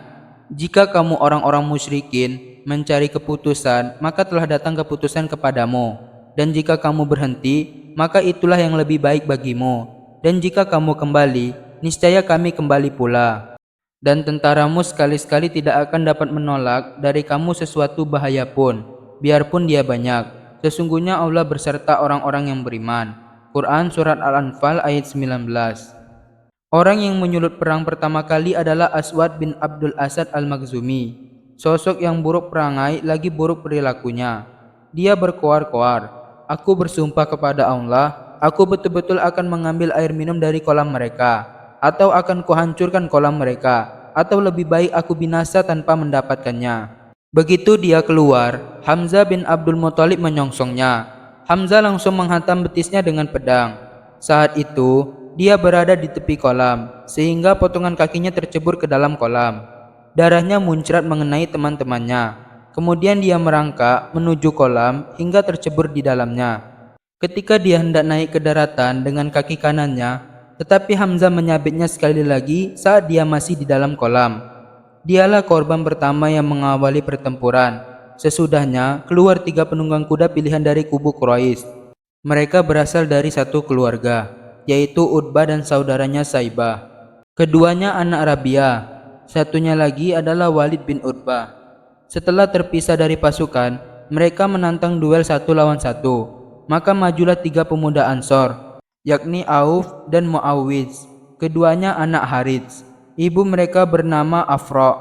"Jika kamu orang-orang musyrikin mencari keputusan, maka telah datang keputusan kepadamu. Dan jika kamu berhenti, maka itulah yang lebih baik bagimu. Dan jika kamu kembali, niscaya kami kembali pula. Dan tentaramu sekali-sekali tidak akan dapat menolak dari kamu sesuatu bahaya pun, biarpun dia banyak. Sesungguhnya Allah berserta orang-orang yang beriman." Quran Surat Al-Anfal ayat 19. Orang yang menyulut perang pertama kali adalah Aswad bin Abdul Asad al-Makhzumi. Sosok yang buruk perangai lagi buruk perilakunya. Dia berkoar-koar, "Aku bersumpah kepada Allah, aku betul-betul akan mengambil air minum dari kolam mereka, atau akan kuhancurkan kolam mereka, atau lebih baik aku binasa tanpa mendapatkannya." Begitu dia keluar, Hamzah bin Abdul Muthalib menyongsongnya. Hamzah langsung menghantam betisnya dengan pedang. Saat itu, dia berada di tepi kolam, sehingga potongan kakinya tercebur ke dalam kolam. Darahnya muncrat mengenai teman-temannya. Kemudian dia merangkak menuju kolam hingga tercebur di dalamnya. Ketika dia hendak naik ke daratan dengan kaki kanannya, tetapi Hamzah menyabitnya sekali lagi saat dia masih di dalam kolam. Dialah korban pertama yang mengawali pertempuran. Sesudahnya, keluar 3 penunggang kuda pilihan dari kubu Quraisy. Mereka berasal dari satu keluarga, yaitu Utbah dan saudaranya Saibah. Keduanya anak Rabia, satunya lagi adalah Walid bin Utbah. Setelah terpisah dari pasukan, mereka menantang duel 1 lawan 1. Maka majulah 3 pemuda Ansor, yakni Auf dan Muawwiz. Keduanya anak Harits. Ibu mereka bernama Afra.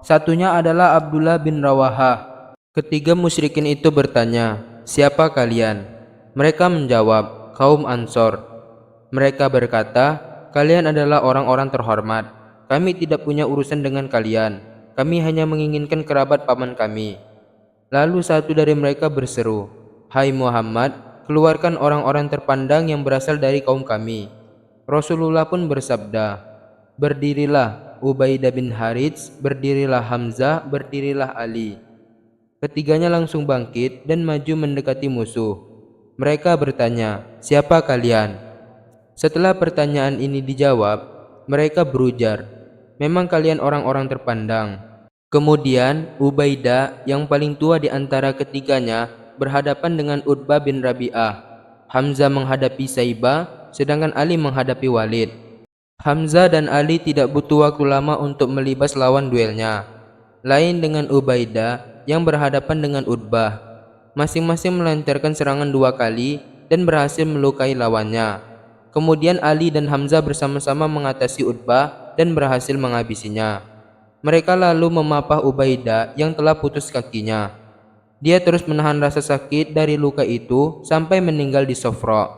Satunya adalah Abdullah bin Rawahah. Ketiga musyrikin itu bertanya, "Siapa kalian?" Mereka menjawab, "Kaum Ansor." Mereka berkata, "Kalian adalah orang-orang terhormat. Kami tidak punya urusan dengan kalian. Kami hanya menginginkan kerabat paman kami." Lalu satu dari mereka berseru, "Hai Muhammad, keluarkan orang-orang terpandang yang berasal dari kaum kami." Rasulullah pun bersabda, "Berdirilah Ubaidah bin Harits, berdirilah Hamzah, berdirilah Ali." Ketiganya langsung bangkit dan maju mendekati musuh. Mereka bertanya, "Siapa kalian?" Setelah pertanyaan ini dijawab, mereka berujar, "Memang kalian orang-orang terpandang." Kemudian Ubaidah yang paling tua di antara ketiganya berhadapan dengan Utbah bin Rabi'ah. Hamzah menghadapi Saibah, sedangkan Ali menghadapi Walid. Hamzah dan Ali tidak butuh waktu lama untuk melibas lawan duelnya. Lain dengan Ubaidah yang berhadapan dengan Utbah. Masing-masing melancarkan serangan 2 kali dan berhasil melukai lawannya. Kemudian Ali dan Hamzah bersama-sama mengatasi Utbah dan berhasil menghabisinya. Mereka lalu memapah Ubaidah yang telah putus kakinya. Dia terus menahan rasa sakit dari luka itu sampai meninggal di Sofra.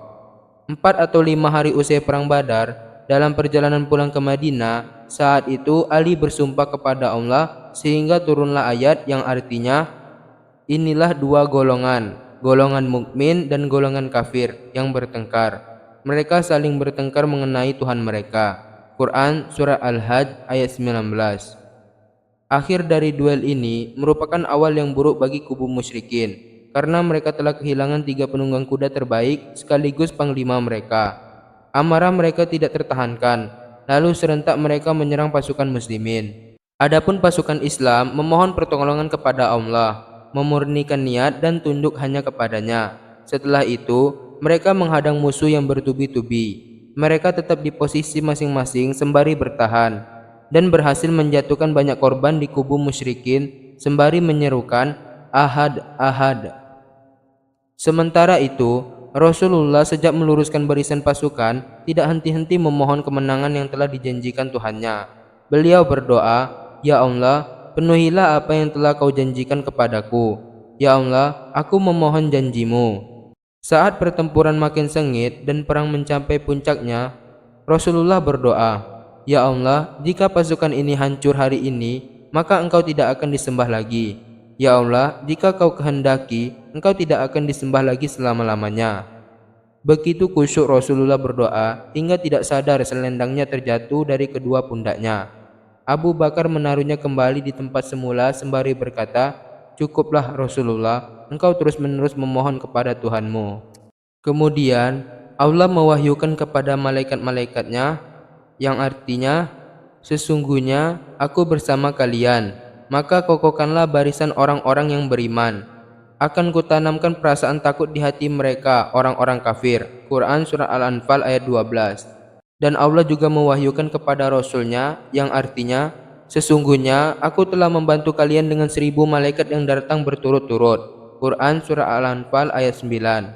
4 atau 5 hari usai perang Badar, dalam perjalanan pulang ke Madinah, saat itu Ali bersumpah kepada Allah sehingga turunlah ayat yang artinya, inilah dua golongan, golongan mukmin dan golongan kafir yang bertengkar. Mereka saling bertengkar mengenai Tuhan mereka. Quran Surah Al-Hajj ayat 19. Akhir dari duel ini merupakan awal yang buruk bagi kubu musyrikin, karena mereka telah kehilangan 3 penunggang kuda terbaik sekaligus panglima mereka. Amarah mereka tidak tertahankan, lalu serentak mereka menyerang pasukan muslimin. Adapun pasukan Islam memohon pertolongan kepada Allah, memurnikan niat dan tunduk hanya kepadanya. Setelah itu, mereka menghadang musuh yang bertubi-tubi. Mereka tetap di posisi masing-masing sembari bertahan dan berhasil menjatuhkan banyak korban di kubu musyrikin sembari menyerukan Ahad, Ahad. Sementara itu, Rasulullah sejak meluruskan barisan pasukan tidak henti-henti memohon kemenangan yang telah dijanjikan Tuhannya. Beliau berdoa, "Ya Allah, penuhilah apa yang telah Kau janjikan kepadaku. Ya Allah, aku memohon janjimu." Saat pertempuran makin sengit dan perang mencapai puncaknya, Rasulullah berdoa, "Ya Allah, jika pasukan ini hancur hari ini, maka Engkau tidak akan disembah lagi. Ya Allah, jika Kau kehendaki, Engkau tidak akan disembah lagi selama-lamanya." Begitu khusyuk Rasulullah berdoa hingga tidak sadar selendangnya terjatuh dari kedua pundaknya. Abu Bakar menaruhnya kembali di tempat semula sembari berkata, "Cukuplah Rasulullah, engkau terus-menerus memohon kepada Tuhanmu." Kemudian Allah mewahyukan kepada malaikat-malaikatnya yang artinya, "Sesungguhnya aku bersama kalian, maka kokohkanlah barisan orang-orang yang beriman. Akan kutanamkan perasaan takut di hati mereka, orang-orang kafir." Quran Surah Al-Anfal ayat 12. Dan Allah juga mewahyukan kepada Rasulnya yang artinya, "Sesungguhnya aku telah membantu kalian dengan 1.000 malaikat yang datang berturut-turut." Quran Surah Al-Anfal ayat 9.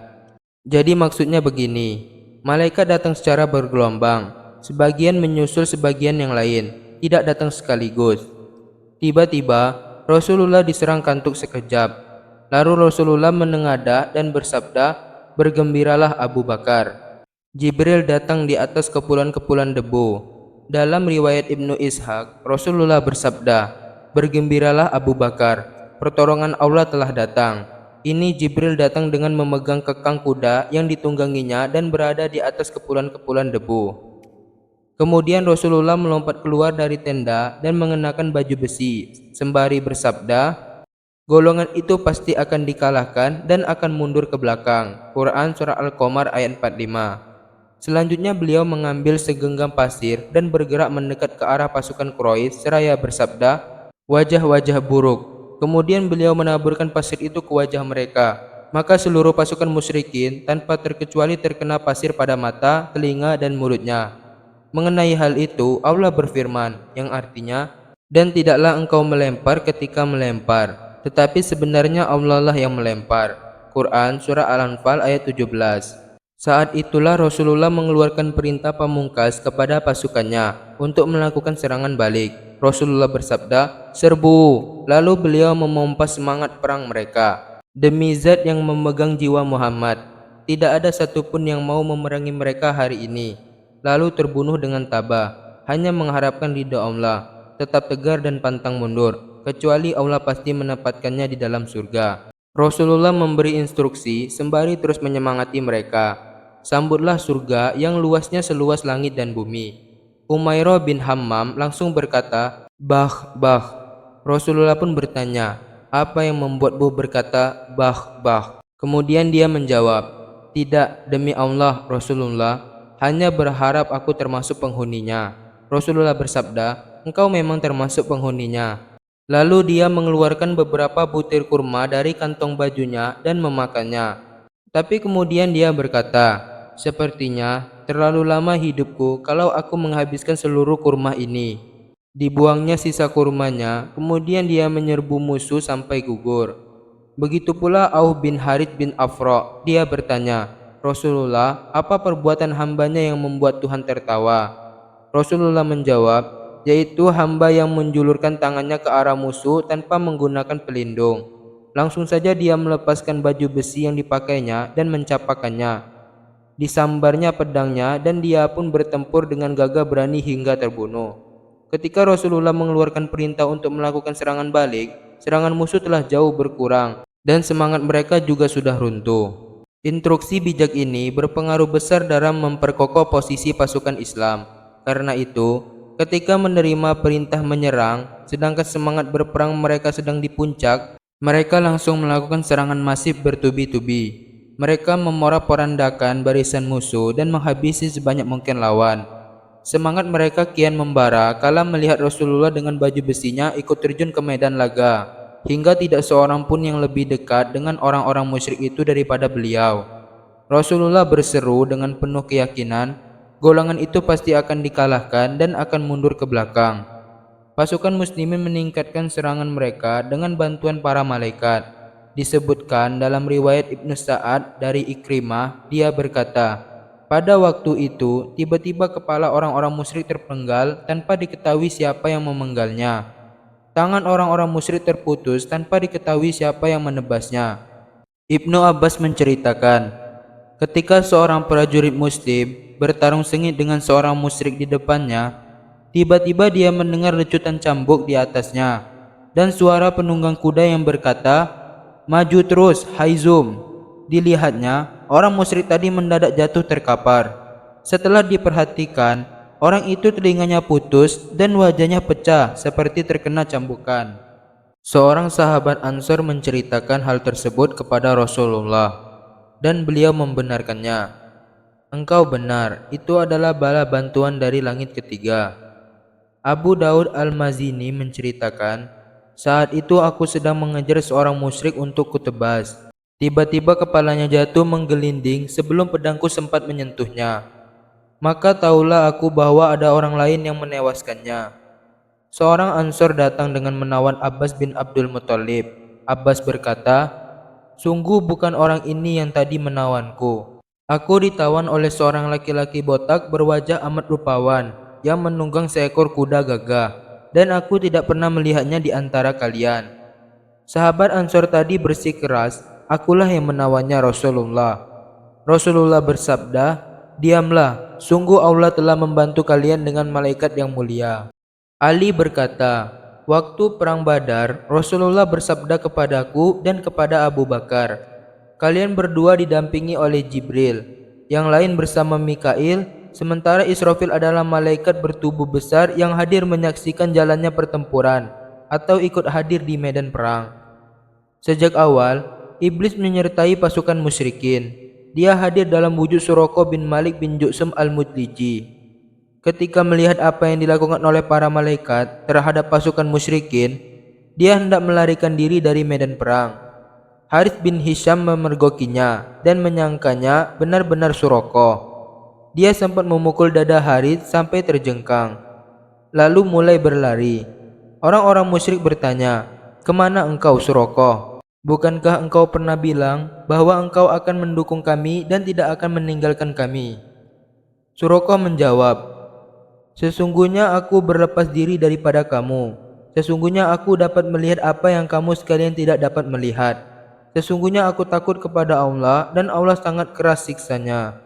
Jadi maksudnya begini, malaikat datang secara bergelombang, sebagian menyusul sebagian yang lain, tidak datang sekaligus. Tiba-tiba Rasulullah diserang kantuk sekejap. Lalu Rasulullah menengadah dan bersabda, "Bergembiralah Abu Bakar." Jibril datang di atas kepulan-kepulan debu. Dalam riwayat Ibnu Ishaq, Rasulullah bersabda, "Bergembiralah Abu Bakar, pertolongan Allah telah datang." Ini Jibril datang dengan memegang kekang kuda yang ditungganginya dan berada di atas kepulan-kepulan debu. Kemudian Rasulullah melompat keluar dari tenda dan mengenakan baju besi, sembari bersabda, "Golongan itu pasti akan dikalahkan dan akan mundur ke belakang." Quran Surah Al-Qamar ayat 45. Selanjutnya beliau mengambil segenggam pasir dan bergerak mendekat ke arah pasukan Quraisy seraya bersabda, "Wajah-wajah buruk." Kemudian beliau menaburkan pasir itu ke wajah mereka. Maka seluruh pasukan musyrikin tanpa terkecuali terkena pasir pada mata, telinga, dan mulutnya. Mengenai hal itu, Allah berfirman, yang artinya, "Dan tidaklah engkau melempar ketika melempar, tetapi sebenarnya Allah lah yang melempar." Quran Surah Al-Anfal ayat 17. Saat itulah Rasulullah mengeluarkan perintah pamungkas kepada pasukannya untuk melakukan serangan balik. Rasulullah bersabda, "Serbu!" Lalu beliau memompa semangat perang mereka. "Demi Zat yang memegang jiwa Muhammad, tidak ada satupun yang mau memerangi mereka hari ini, lalu terbunuh dengan tabah, hanya mengharapkan ridha Allah, tetap tegar dan pantang mundur, kecuali Allah pasti menempatkannya di dalam surga." Rasulullah memberi instruksi sembari terus menyemangati mereka. "Sambutlah surga yang luasnya seluas langit dan bumi." Umairah bin Hammam langsung berkata, "Bah, bah." Rasulullah pun bertanya, "Apa yang membuatmu berkata bah, bah?" Kemudian dia menjawab, "Tidak, demi Allah Rasulullah, hanya berharap aku termasuk penghuninya." Rasulullah bersabda, "Engkau memang termasuk penghuninya." Lalu dia mengeluarkan beberapa butir kurma dari kantong bajunya dan memakannya. Tapi kemudian dia berkata, "Sepertinya terlalu lama hidupku kalau aku menghabiskan seluruh kurma ini." Dibuangnya sisa kurmanya, kemudian dia menyerbu musuh sampai gugur. Begitu pula Auf bin Harith bin Afra, dia bertanya, "Rasulullah, apa perbuatan hambanya yang membuat Tuhan tertawa?" Rasulullah menjawab, "Yaitu hamba yang menjulurkan tangannya ke arah musuh tanpa menggunakan pelindung. Langsung saja dia melepaskan baju besi yang dipakainya dan mencapakannya. Disambarnya pedangnya dan dia pun bertempur dengan gagah berani hingga terbunuh. Ketika Rasulullah mengeluarkan perintah untuk melakukan serangan balik, serangan musuh telah jauh berkurang dan semangat mereka juga sudah runtuh." Instruksi bijak ini berpengaruh besar dalam memperkokoh posisi pasukan Islam. Karena itu, ketika menerima perintah menyerang, sedangkan semangat berperang mereka sedang di puncak, mereka langsung melakukan serangan masif bertubi-tubi. Mereka memorak-porandakan barisan musuh dan menghabisi sebanyak mungkin lawan. Semangat mereka kian membara kala melihat Rasulullah dengan baju besinya ikut terjun ke medan laga, hingga tidak seorang pun yang lebih dekat dengan orang-orang musyrik itu daripada beliau. Rasulullah berseru dengan penuh keyakinan, golongan itu pasti akan dikalahkan dan akan mundur ke belakang. Pasukan muslimin meningkatkan serangan mereka dengan bantuan para malaikat. Disebutkan dalam riwayat Ibnu Sa'ad dari Ikrimah, dia berkata, "Pada waktu itu, tiba-tiba kepala orang-orang musyrik terpenggal tanpa diketahui siapa yang memenggalnya. Tangan orang-orang musyrik terputus tanpa diketahui siapa yang menebasnya." Ibnu Abbas menceritakan, ketika seorang prajurit muslim bertarung sengit dengan seorang musyrik di depannya, tiba-tiba dia mendengar lecutan cambuk di atasnya dan suara penunggang kuda yang berkata, "Maju terus, hai Zum." Dilihatnya, orang musyrik tadi mendadak jatuh terkapar. Setelah diperhatikan, orang itu telinganya putus dan wajahnya pecah seperti terkena cambukan. Seorang sahabat Ansor menceritakan hal tersebut kepada Rasulullah dan beliau membenarkannya. "Engkau benar, itu adalah bala bantuan dari langit ketiga." Abu Daud Al-Mazini menceritakan, "Saat itu aku sedang mengejar seorang musyrik untuk kutebas. Tiba-tiba kepalanya jatuh menggelinding sebelum pedangku sempat menyentuhnya. Maka tahulah aku bahwa ada orang lain yang menewaskannya." Seorang Ansor datang dengan menawan Abbas bin Abdul Muthalib. Abbas berkata, "Sungguh bukan orang ini yang tadi menawanku. Aku ditawan oleh seorang laki-laki botak berwajah amat rupawan yang menunggang seekor kuda gagah, dan aku tidak pernah melihatnya di antara kalian." Sahabat Ansor tadi bersikeras, "Akulah yang menawannya Rasulullah." Rasulullah bersabda, "Diamlah, sungguh Allah telah membantu kalian dengan malaikat yang mulia." Ali berkata, "Waktu perang Badar, Rasulullah bersabda kepadaku dan kepada Abu Bakar, 'Kalian berdua didampingi oleh Jibril, yang lain bersama Mikail, sementara Israfil adalah malaikat bertubuh besar yang hadir menyaksikan jalannya pertempuran atau ikut hadir di medan perang.' Sejak awal, iblis menyertai pasukan musyrikin. Dia hadir dalam wujud Suraqah bin Malik bin Ju'sum al-Mudliji. Ketika melihat apa yang dilakukan oleh para malaikat terhadap pasukan musyrikin, dia hendak melarikan diri dari medan perang. Harits bin Hisham memergokinya dan menyangkanya benar-benar Suraqah. Dia sempat memukul dada Harits sampai terjengkang, lalu mulai berlari. Orang-orang musyrik bertanya, "Kemana engkau, Suraqah? Bukankah engkau pernah bilang bahwa engkau akan mendukung kami dan tidak akan meninggalkan kami?" Suraqah menjawab, "Sesungguhnya aku berlepas diri daripada kamu. Sesungguhnya aku dapat melihat apa yang kamu sekalian tidak dapat melihat. Sesungguhnya aku takut kepada Allah dan Allah sangat keras siksanya."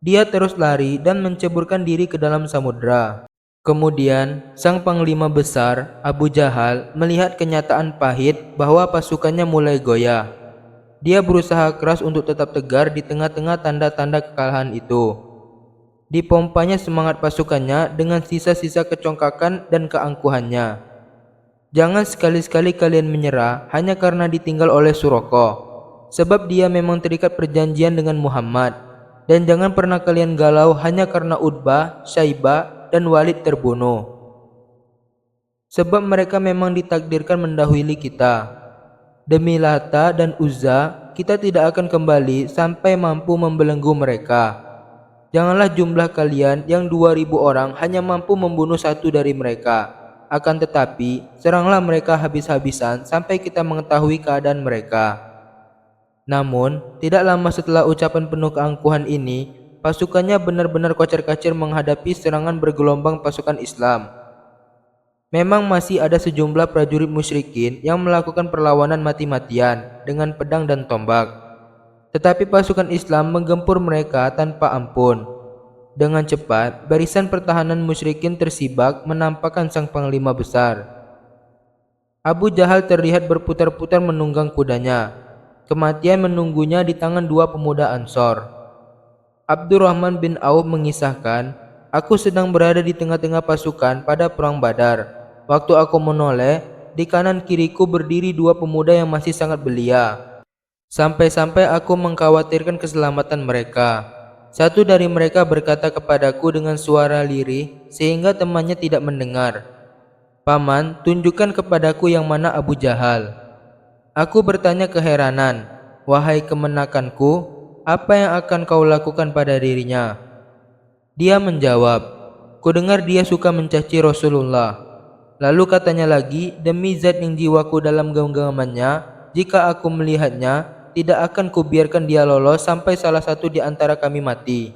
Dia terus lari dan menceburkan diri ke dalam samudera. Kemudian sang panglima besar Abu Jahal melihat kenyataan pahit bahwa pasukannya mulai goyah. Dia berusaha keras untuk tetap tegar di tengah-tengah tanda-tanda kekalahan itu. Dipompanya semangat pasukannya dengan sisa-sisa kecongkakan dan keangkuhannya. "Jangan sekali-sekali kalian menyerah hanya karena ditinggal oleh Suraqah, sebab dia memang terikat perjanjian dengan Muhammad. Dan jangan pernah kalian galau hanya karena Utbah, Syaibah, dan Walid terbunuh. Sebab mereka memang ditakdirkan mendahului kita. Demi Lata dan Uzza, kita tidak akan kembali sampai mampu membelenggu mereka. Janganlah jumlah kalian yang 2.000 orang hanya mampu membunuh satu dari mereka. Akan tetapi, seranglah mereka habis-habisan sampai kita mengetahui keadaan mereka." Namun, tidak lama setelah ucapan penuh keangkuhan ini, pasukannya benar-benar kocar-kacir menghadapi serangan bergelombang pasukan Islam. Memang masih ada sejumlah prajurit musyrikin yang melakukan perlawanan mati-matian dengan pedang dan tombak. Tetapi pasukan Islam menggempur mereka tanpa ampun. Dengan cepat, barisan pertahanan musyrikin tersibak menampakkan sang panglima besar. Abu Jahal terlihat berputar-putar menunggang kudanya. Kematian menunggunya di tangan dua pemuda Ansor. Abdurrahman bin Auf mengisahkan, "Aku sedang berada di tengah-tengah pasukan pada perang Badar. Waktu aku menoleh, di kanan kiriku berdiri dua pemuda yang masih sangat belia. Sampai-sampai aku mengkhawatirkan keselamatan mereka. Satu dari mereka berkata kepadaku dengan suara lirih sehingga temannya tidak mendengar, 'Paman, tunjukkan kepadaku yang mana Abu Jahal.' Aku bertanya keheranan, 'Wahai kemenakanku, apa yang akan kau lakukan pada dirinya?' Dia menjawab, 'Kudengar dia suka mencaci Rasulullah.' Lalu katanya lagi, 'Demi zat yang jiwaku dalam genggamannya, jika aku melihatnya, tidak akan kubiarkan dia lolos sampai salah satu di antara kami mati.'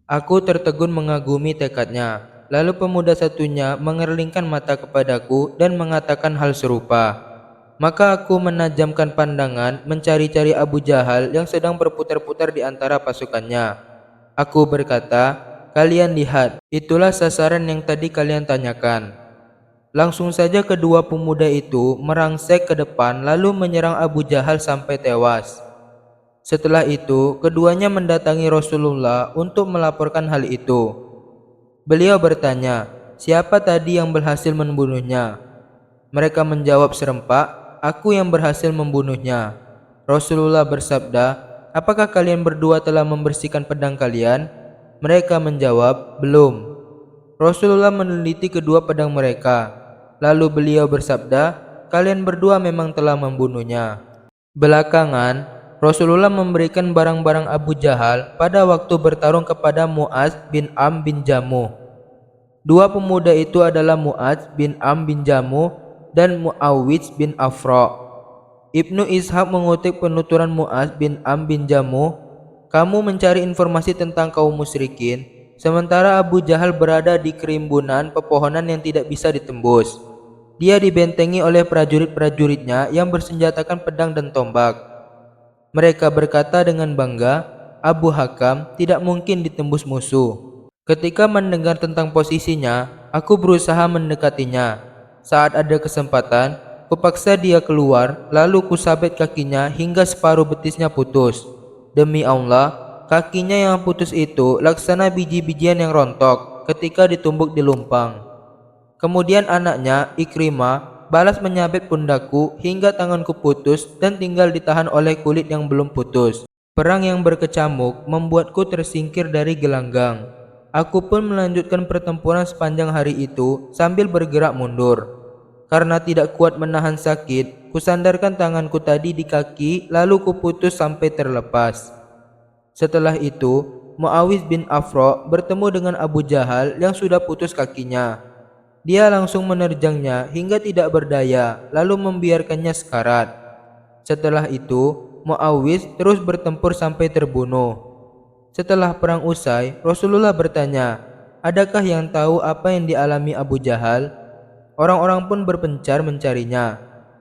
Aku tertegun mengagumi tekadnya. Lalu pemuda satunya mengerlingkan mata kepadaku dan mengatakan hal serupa. Maka aku menajamkan pandangan mencari-cari Abu Jahal yang sedang berputar-putar di antara pasukannya. Aku berkata, 'Kalian lihat, itulah sasaran yang tadi kalian tanyakan.' Langsung saja kedua pemuda itu merangsek ke depan lalu menyerang Abu Jahal sampai tewas. Setelah itu, keduanya mendatangi Rasulullah untuk melaporkan hal itu. Beliau bertanya, 'Siapa tadi yang berhasil membunuhnya?' Mereka menjawab serempak, 'Aku yang berhasil membunuhnya.' Rasulullah bersabda, 'Apakah kalian berdua telah membersihkan pedang kalian?' Mereka menjawab, 'Belum.' Rasulullah meneliti kedua pedang mereka. Lalu beliau bersabda, 'Kalian berdua memang telah membunuhnya.' Belakangan, Rasulullah memberikan barang-barang Abu Jahal pada waktu bertarung kepada Mu'adz bin Am bin Jamuh. Dua pemuda itu adalah Mu'adz bin Am bin Jamuh dan Muawidz bin Afra. Ibnu Ishaq mengutip penuturan Mu'adz bin Am bin Jamuh, "Kamu mencari informasi tentang kaum musyrikin, sementara Abu Jahal berada di kerimbunan pepohonan yang tidak bisa ditembus. Dia dibentengi oleh prajurit-prajuritnya yang bersenjatakan pedang dan tombak. Mereka berkata dengan bangga, 'Abu Hakam tidak mungkin ditembus musuh.' Ketika mendengar tentang posisinya, aku berusaha mendekatinya. Saat ada kesempatan, kupaksa dia keluar, lalu kusabet kakinya hingga separuh betisnya putus. Demi Allah, kakinya yang putus itu laksana biji-bijian yang rontok ketika ditumbuk di lumpang. Kemudian anaknya, Ikrimah, balas menyabet pundakku hingga tanganku putus dan tinggal ditahan oleh kulit yang belum putus. Perang yang berkecamuk membuatku tersingkir dari gelanggang. Aku pun melanjutkan pertempuran sepanjang hari itu sambil bergerak mundur. Karena tidak kuat menahan sakit, kusandarkan tanganku tadi di kaki lalu kuputus sampai terlepas. Setelah itu, Muawidz bin Afra bertemu dengan Abu Jahal yang sudah putus kakinya. Dia langsung menerjangnya hingga tidak berdaya, lalu membiarkannya sekarat. Setelah itu, Muawidz terus bertempur sampai terbunuh. Setelah perang usai, Rasulullah bertanya, 'Adakah yang tahu apa yang dialami Abu Jahal?' Orang-orang pun berpencar mencarinya.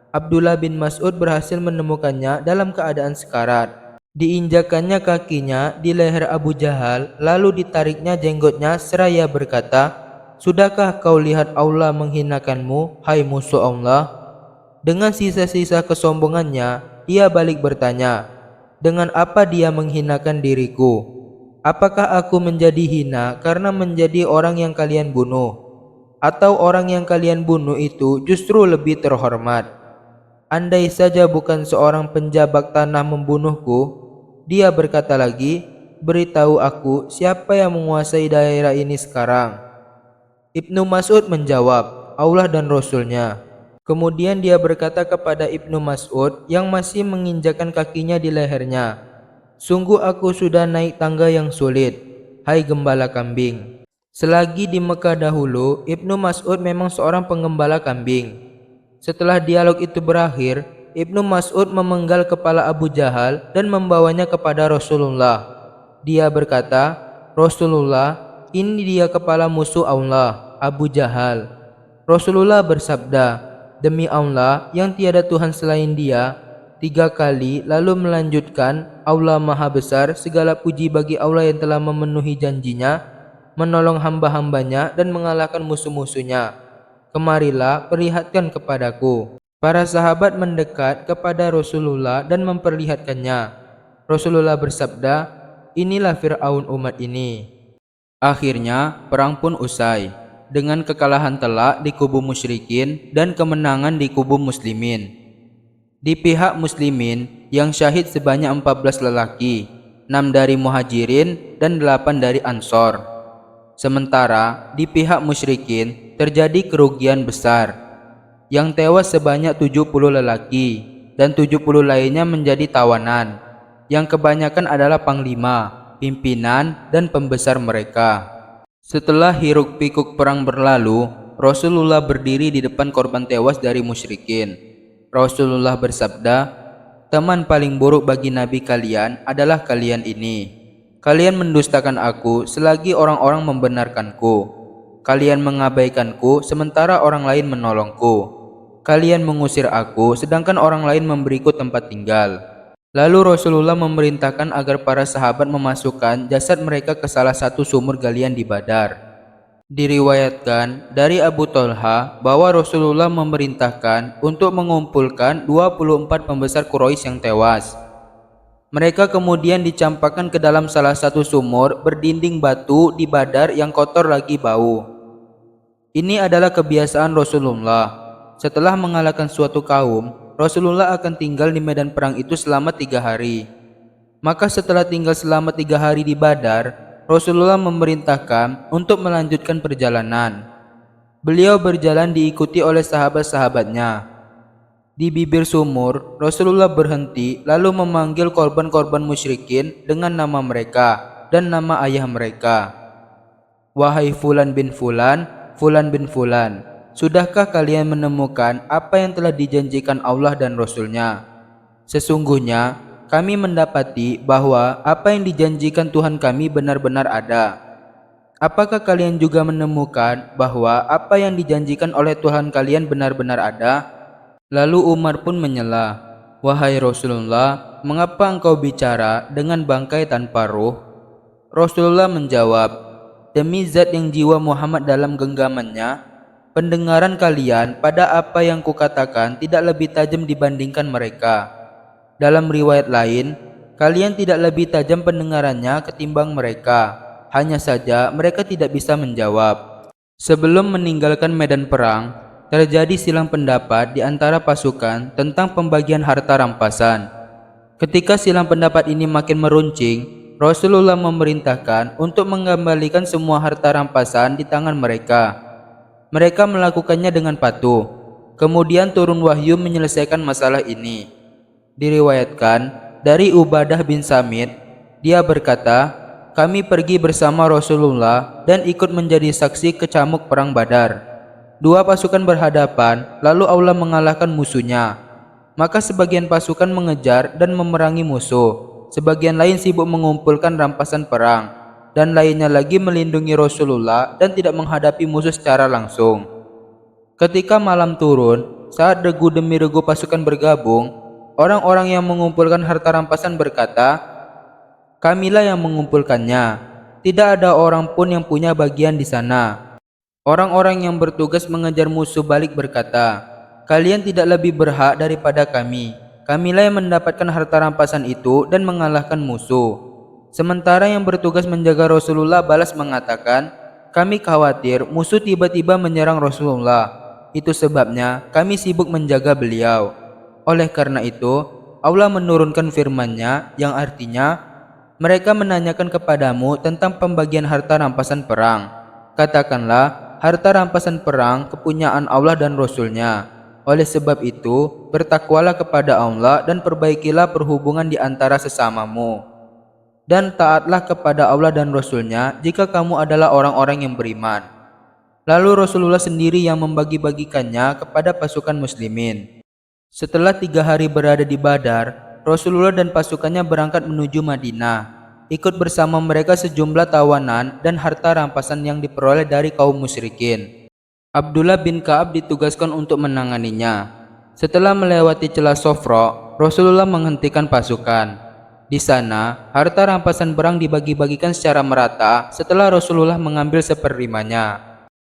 Abdullah bin Mas'ud berhasil menemukannya dalam keadaan sekarat. Diinjakannya kakinya di leher Abu Jahal, lalu ditariknya jenggotnya seraya berkata, 'Sudahkah kau lihat Allah menghinakanmu, hai musuh Allah?' Dengan sisa-sisa kesombongannya, ia balik bertanya, 'Dengan apa dia menghinakan diriku? Apakah aku menjadi hina karena menjadi orang yang kalian bunuh? Atau orang yang kalian bunuh itu justru lebih terhormat? Andai saja bukan seorang penjabak tanah membunuhku.' Dia berkata lagi, 'Beritahu aku siapa yang menguasai daerah ini sekarang?' Ibnu Mas'ud menjawab, 'Allah dan Rasulnya.' Kemudian dia berkata kepada Ibnu Mas'ud yang masih menginjakan kakinya di lehernya, 'Sungguh aku sudah naik tangga yang sulit, hai gembala kambing.' Selagi di Mekah dahulu, Ibnu Mas'ud memang seorang penggembala kambing. Setelah dialog itu berakhir, Ibnu Mas'ud memenggal kepala Abu Jahal dan membawanya kepada Rasulullah. Dia berkata, "Rasulullah, ini dia kepala musuh Allah, Abu Jahal." Rasulullah bersabda, "Demi Allah yang tiada Tuhan selain Dia," 3 kali, lalu melanjutkan, "Allah Maha Besar, segala puji bagi Allah yang telah memenuhi janjinya, menolong hamba-hambanya dan mengalahkan musuh-musuhnya. Kemarilah, perlihatkan kepadaku." Para sahabat mendekat kepada Rasulullah dan memperlihatkannya. Rasulullah bersabda, "Inilah Fir'aun umat ini." Akhirnya perang pun usai dengan kekalahan telak di kubu musyrikin dan kemenangan di kubu muslimin. Di pihak muslimin yang syahid sebanyak 14 lelaki, 6 dari muhajirin dan 8 dari ansor. Sementara di pihak musyrikin terjadi kerugian besar. Yang tewas sebanyak 70 lelaki dan 70 lainnya menjadi tawanan, yang kebanyakan adalah panglima, pimpinan, dan pembesar mereka. Setelah hiruk pikuk perang berlalu, Rasulullah berdiri di depan korban tewas dari musyrikin. Rasulullah bersabda, "Teman paling buruk bagi nabi kalian adalah kalian ini. Kalian mendustakan aku selagi orang-orang membenarkanku. Kalian mengabaikanku sementara orang lain menolongku. Kalian mengusir aku sedangkan orang lain memberiku tempat tinggal." Lalu Rasulullah memerintahkan agar para sahabat memasukkan jasad mereka ke salah satu sumur galian di Badar. Diriwayatkan dari Abu Thalha bahwa Rasulullah memerintahkan untuk mengumpulkan 24 pembesar Quraisy yang tewas. Mereka kemudian dicampakkan ke dalam salah satu sumur berdinding batu di Badar yang kotor lagi bau. Ini adalah kebiasaan Rasulullah. Setelah mengalahkan suatu kaum, Rasulullah akan tinggal di medan perang itu selama 3 hari. Maka setelah tinggal selama 3 hari di Badar, Rasulullah memerintahkan untuk melanjutkan perjalanan. Beliau berjalan diikuti oleh sahabat-sahabatnya. Di bibir sumur, Rasulullah berhenti lalu memanggil korban-korban musyrikin dengan nama mereka dan nama ayah mereka. "Wahai Fulan bin Fulan, Fulan bin Fulan, sudahkah kalian menemukan apa yang telah dijanjikan Allah dan Rasul-Nya? Sesungguhnya kami mendapati bahwa apa yang dijanjikan Tuhan kami benar-benar ada. Apakah kalian juga menemukan bahwa apa yang dijanjikan oleh Tuhan kalian benar-benar ada?" Lalu Umar pun menyela, "Wahai Rasulullah, mengapa engkau bicara dengan bangkai tanpa ruh?" Rasulullah menjawab, "Demi zat yang jiwa Muhammad dalam genggamannya, pendengaran kalian pada apa yang kukatakan tidak lebih tajam dibandingkan mereka. Dalam riwayat lain, kalian tidak lebih tajam pendengarannya ketimbang mereka. Hanya saja mereka tidak bisa menjawab." Sebelum meninggalkan medan perang, terjadi silang pendapat di antara pasukan tentang pembagian harta rampasan. Ketika silang pendapat ini makin meruncing, Rasulullah memerintahkan untuk mengembalikan semua harta rampasan di tangan mereka. Mereka melakukannya dengan patuh. Kemudian turun wahyu menyelesaikan masalah ini. Diriwayatkan dari Ubadah bin Samit, dia berkata, "Kami pergi bersama Rasulullah dan ikut menjadi saksi kecamuk perang Badar. 2 pasukan berhadapan, lalu Allah mengalahkan musuhnya. Maka sebagian pasukan mengejar dan memerangi musuh, sebagian lain sibuk mengumpulkan rampasan perang, dan lainnya lagi melindungi Rasulullah dan tidak menghadapi musuh secara langsung. Ketika malam turun, saat regu demi regu pasukan bergabung, orang-orang yang mengumpulkan harta rampasan berkata, 'Kamilah yang mengumpulkannya. Tidak ada orang pun yang punya bagian di sana.' Orang-orang yang bertugas mengejar musuh balik berkata, 'Kalian tidak lebih berhak daripada kami. Kamilah yang mendapatkan harta rampasan itu dan mengalahkan musuh.' Sementara yang bertugas menjaga Rasulullah balas mengatakan, 'Kami khawatir musuh tiba-tiba menyerang Rasulullah. Itu sebabnya kami sibuk menjaga beliau.' Oleh karena itu, Allah menurunkan firman-Nya yang artinya, 'Mereka menanyakan kepadamu tentang pembagian harta rampasan perang. Katakanlah, harta rampasan perang kepunyaan Allah dan Rasul-Nya. Oleh sebab itu, bertakwalah kepada Allah dan perbaikilah perhubungan di antara sesamamu. Dan taatlah kepada Allah dan Rasul-Nya jika kamu adalah orang-orang yang beriman.' Lalu Rasulullah sendiri yang membagi-bagikannya kepada pasukan muslimin. Setelah 3 hari berada di Badar, Rasulullah dan pasukannya berangkat menuju Madinah. Ikut bersama mereka sejumlah tawanan dan harta rampasan yang diperoleh dari kaum musyrikin. Abdullah bin Ka'ab ditugaskan untuk menanganinya. Setelah melewati celah Sofro, Rasulullah menghentikan pasukan. Di sana, harta rampasan perang dibagi-bagikan secara merata setelah Rasulullah mengambil seperlimanya.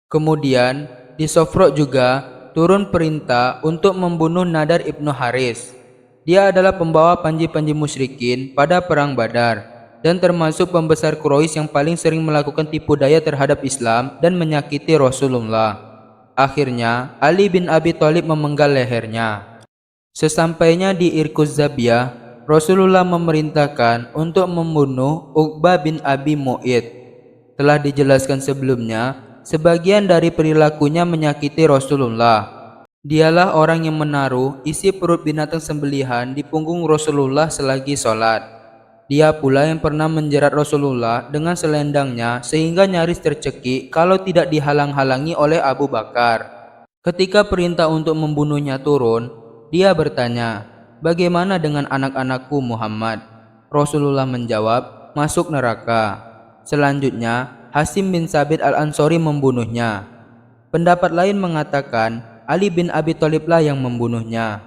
Kemudian, di Sofro juga turun perintah untuk membunuh Nadar ibnu Haris. Dia adalah pembawa panji-panji musyrikin pada perang Badar dan termasuk pembesar Quraisy yang paling sering melakukan tipu daya terhadap Islam dan menyakiti Rasulullah. Akhirnya, Ali bin Abi Thalib memenggal lehernya. Sesampainya di Irkuz Zabiyah, Rasulullah memerintahkan untuk membunuh Uqbah bin Abi Mu'id. Telah dijelaskan sebelumnya, sebagian dari perilakunya menyakiti Rasulullah. Dialah orang yang menaruh isi perut binatang sembelihan di punggung Rasulullah selagi sholat. Dia pula yang pernah menjerat Rasulullah dengan selendangnya sehingga nyaris tercekik kalau tidak dihalang-halangi oleh Abu Bakar. Ketika perintah untuk membunuhnya turun, dia bertanya, "Bagaimana dengan anak-anakku Muhammad?" Rasulullah menjawab, "Masuk neraka." Selanjutnya, Hasim bin Sabit al-Ansori membunuhnya. Pendapat lain mengatakan Ali bin Abi Thaliblah yang membunuhnya.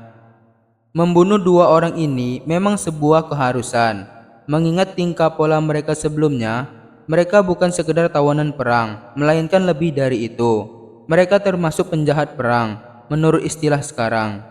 Membunuh dua orang ini memang sebuah keharusan. Mengingat tingkah pola mereka sebelumnya, mereka bukan sekedar tawanan perang, melainkan lebih dari itu. Mereka termasuk penjahat perang, menurut istilah sekarang.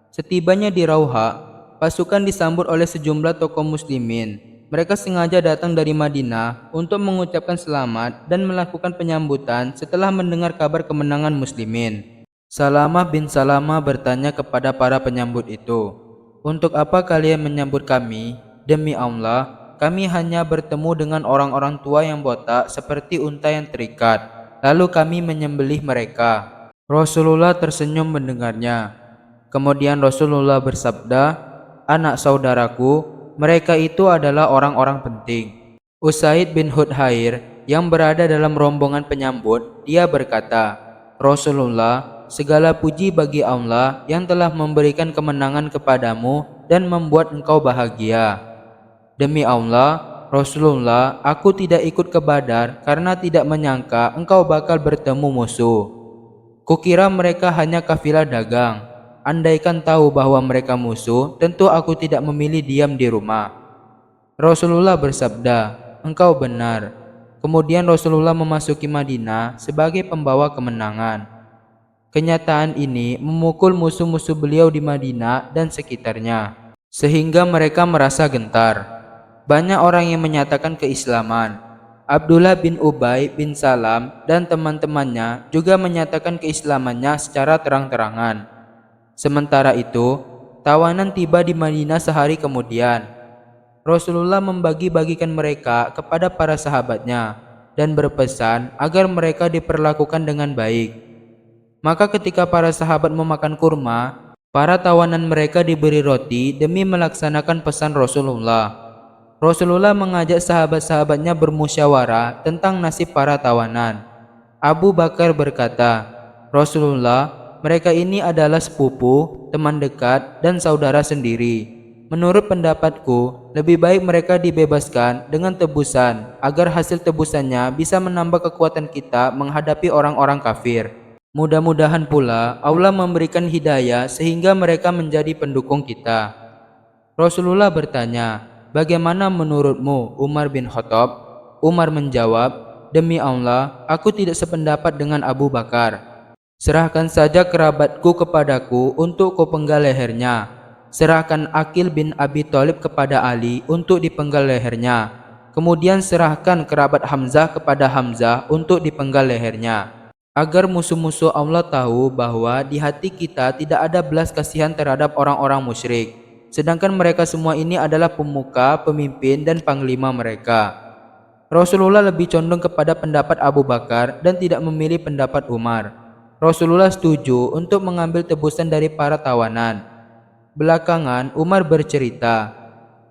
Setibanya di Rauha, pasukan disambut oleh sejumlah tokoh muslimin. Mereka sengaja datang dari Madinah untuk mengucapkan selamat dan melakukan penyambutan setelah mendengar kabar kemenangan muslimin. Salamah bin Salamah bertanya kepada para penyambut itu, "Untuk apa kalian menyambut kami? Demi Allah, kami hanya bertemu dengan orang-orang tua yang botak seperti unta yang terikat. Lalu kami menyembelih mereka." Rasulullah tersenyum mendengarnya. Kemudian Rasulullah bersabda, "Anak saudaraku, mereka itu adalah orang-orang penting." Usaid bin Hudhair yang berada dalam rombongan penyambut, dia berkata, "Rasulullah, segala puji bagi Allah yang telah memberikan kemenangan kepadamu dan membuat engkau bahagia." "Demi Allah, Rasulullah, aku tidak ikut ke Badar karena tidak menyangka engkau bakal bertemu musuh. Kukira mereka hanya kafilah dagang. Andaikan tahu bahwa mereka musuh, tentu aku tidak memilih diam di rumah." Rasulullah bersabda, "Engkau benar." Kemudian Rasulullah memasuki Madinah sebagai pembawa kemenangan. Kenyataan ini memukul musuh-musuh beliau di Madinah dan sekitarnya, sehingga mereka merasa gentar. Banyak orang yang menyatakan keislaman. Abdullah bin Ubay bin Salam dan teman-temannya juga menyatakan keislamannya secara terang-terangan. Sementara itu, tawanan tiba di Madinah sehari kemudian. Rasulullah membagi-bagikan mereka kepada para sahabatnya dan berpesan agar mereka diperlakukan dengan baik. Maka ketika para sahabat memakan kurma, para tawanan mereka diberi roti demi melaksanakan pesan Rasulullah. Rasulullah mengajak sahabat-sahabatnya bermusyawarah tentang nasib para tawanan. Abu Bakar berkata, "Rasulullah, mereka ini adalah sepupu, teman dekat, dan saudara sendiri. Menurut pendapatku, lebih baik mereka dibebaskan dengan tebusan agar hasil tebusannya bisa menambah kekuatan kita menghadapi orang-orang kafir. Mudah-mudahan pula Allah memberikan hidayah sehingga mereka menjadi pendukung kita." Rasulullah bertanya, "Bagaimana menurutmu, Umar bin Khattab?" Umar menjawab, "Demi Allah, aku tidak sependapat dengan Abu Bakar. Serahkan saja kerabatku kepadaku untuk kau penggal lehernya. Serahkan Aqil bin Abi Thalib kepada Ali untuk dipenggal lehernya. Kemudian serahkan kerabat Hamzah kepada Hamzah untuk dipenggal lehernya. Agar musuh-musuh Allah tahu bahwa di hati kita tidak ada belas kasihan terhadap orang-orang musyrik. Sedangkan mereka semua ini adalah pemuka, pemimpin, dan panglima mereka." Rasulullah lebih condong kepada pendapat Abu Bakar dan tidak memilih pendapat Umar. Rasulullah setuju untuk mengambil tebusan dari para tawanan. Belakangan Umar bercerita,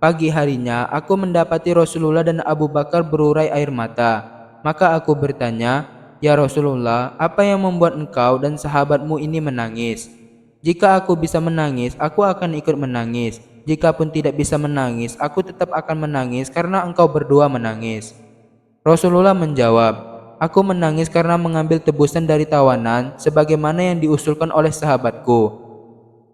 "Pagi harinya aku mendapati Rasulullah dan Abu Bakar berurai air mata. Maka aku bertanya, 'Ya Rasulullah, apa yang membuat engkau dan sahabatmu ini menangis?' Jika aku bisa menangis, aku akan ikut menangis. Jikapun tidak bisa menangis, aku tetap akan menangis karena engkau berdua menangis." Rasulullah menjawab, "Aku menangis karena mengambil tebusan dari tawanan sebagaimana yang diusulkan oleh sahabatku.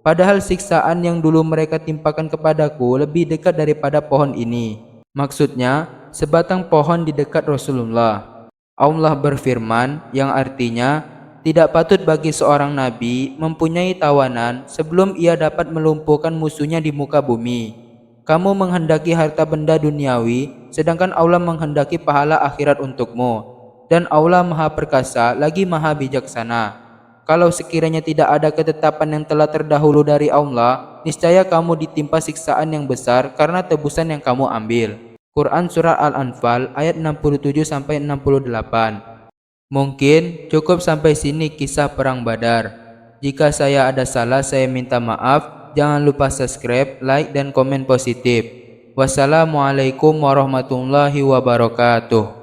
Padahal siksaan yang dulu mereka timpakan kepadaku lebih dekat daripada pohon ini." Maksudnya, sebatang pohon di dekat Rasulullah. Allah berfirman yang artinya, tidak patut bagi seorang nabi mempunyai tawanan sebelum ia dapat melumpuhkan musuhnya di muka bumi. Kamu menghendaki harta benda duniawi, sedangkan Allah menghendaki pahala akhirat untukmu. Dan Allah Maha Perkasa lagi Maha Bijaksana. Kalau sekiranya tidak ada ketetapan yang telah terdahulu dari Allah, niscaya kamu ditimpa siksaan yang besar karena tebusan yang kamu ambil. Quran Surah Al-Anfal ayat 67-68. Mungkin cukup sampai sini kisah Perang Badar. Jika saya ada salah, saya minta maaf. Jangan lupa subscribe, like, dan komen positif. Wassalamualaikum warahmatullahi wabarakatuh.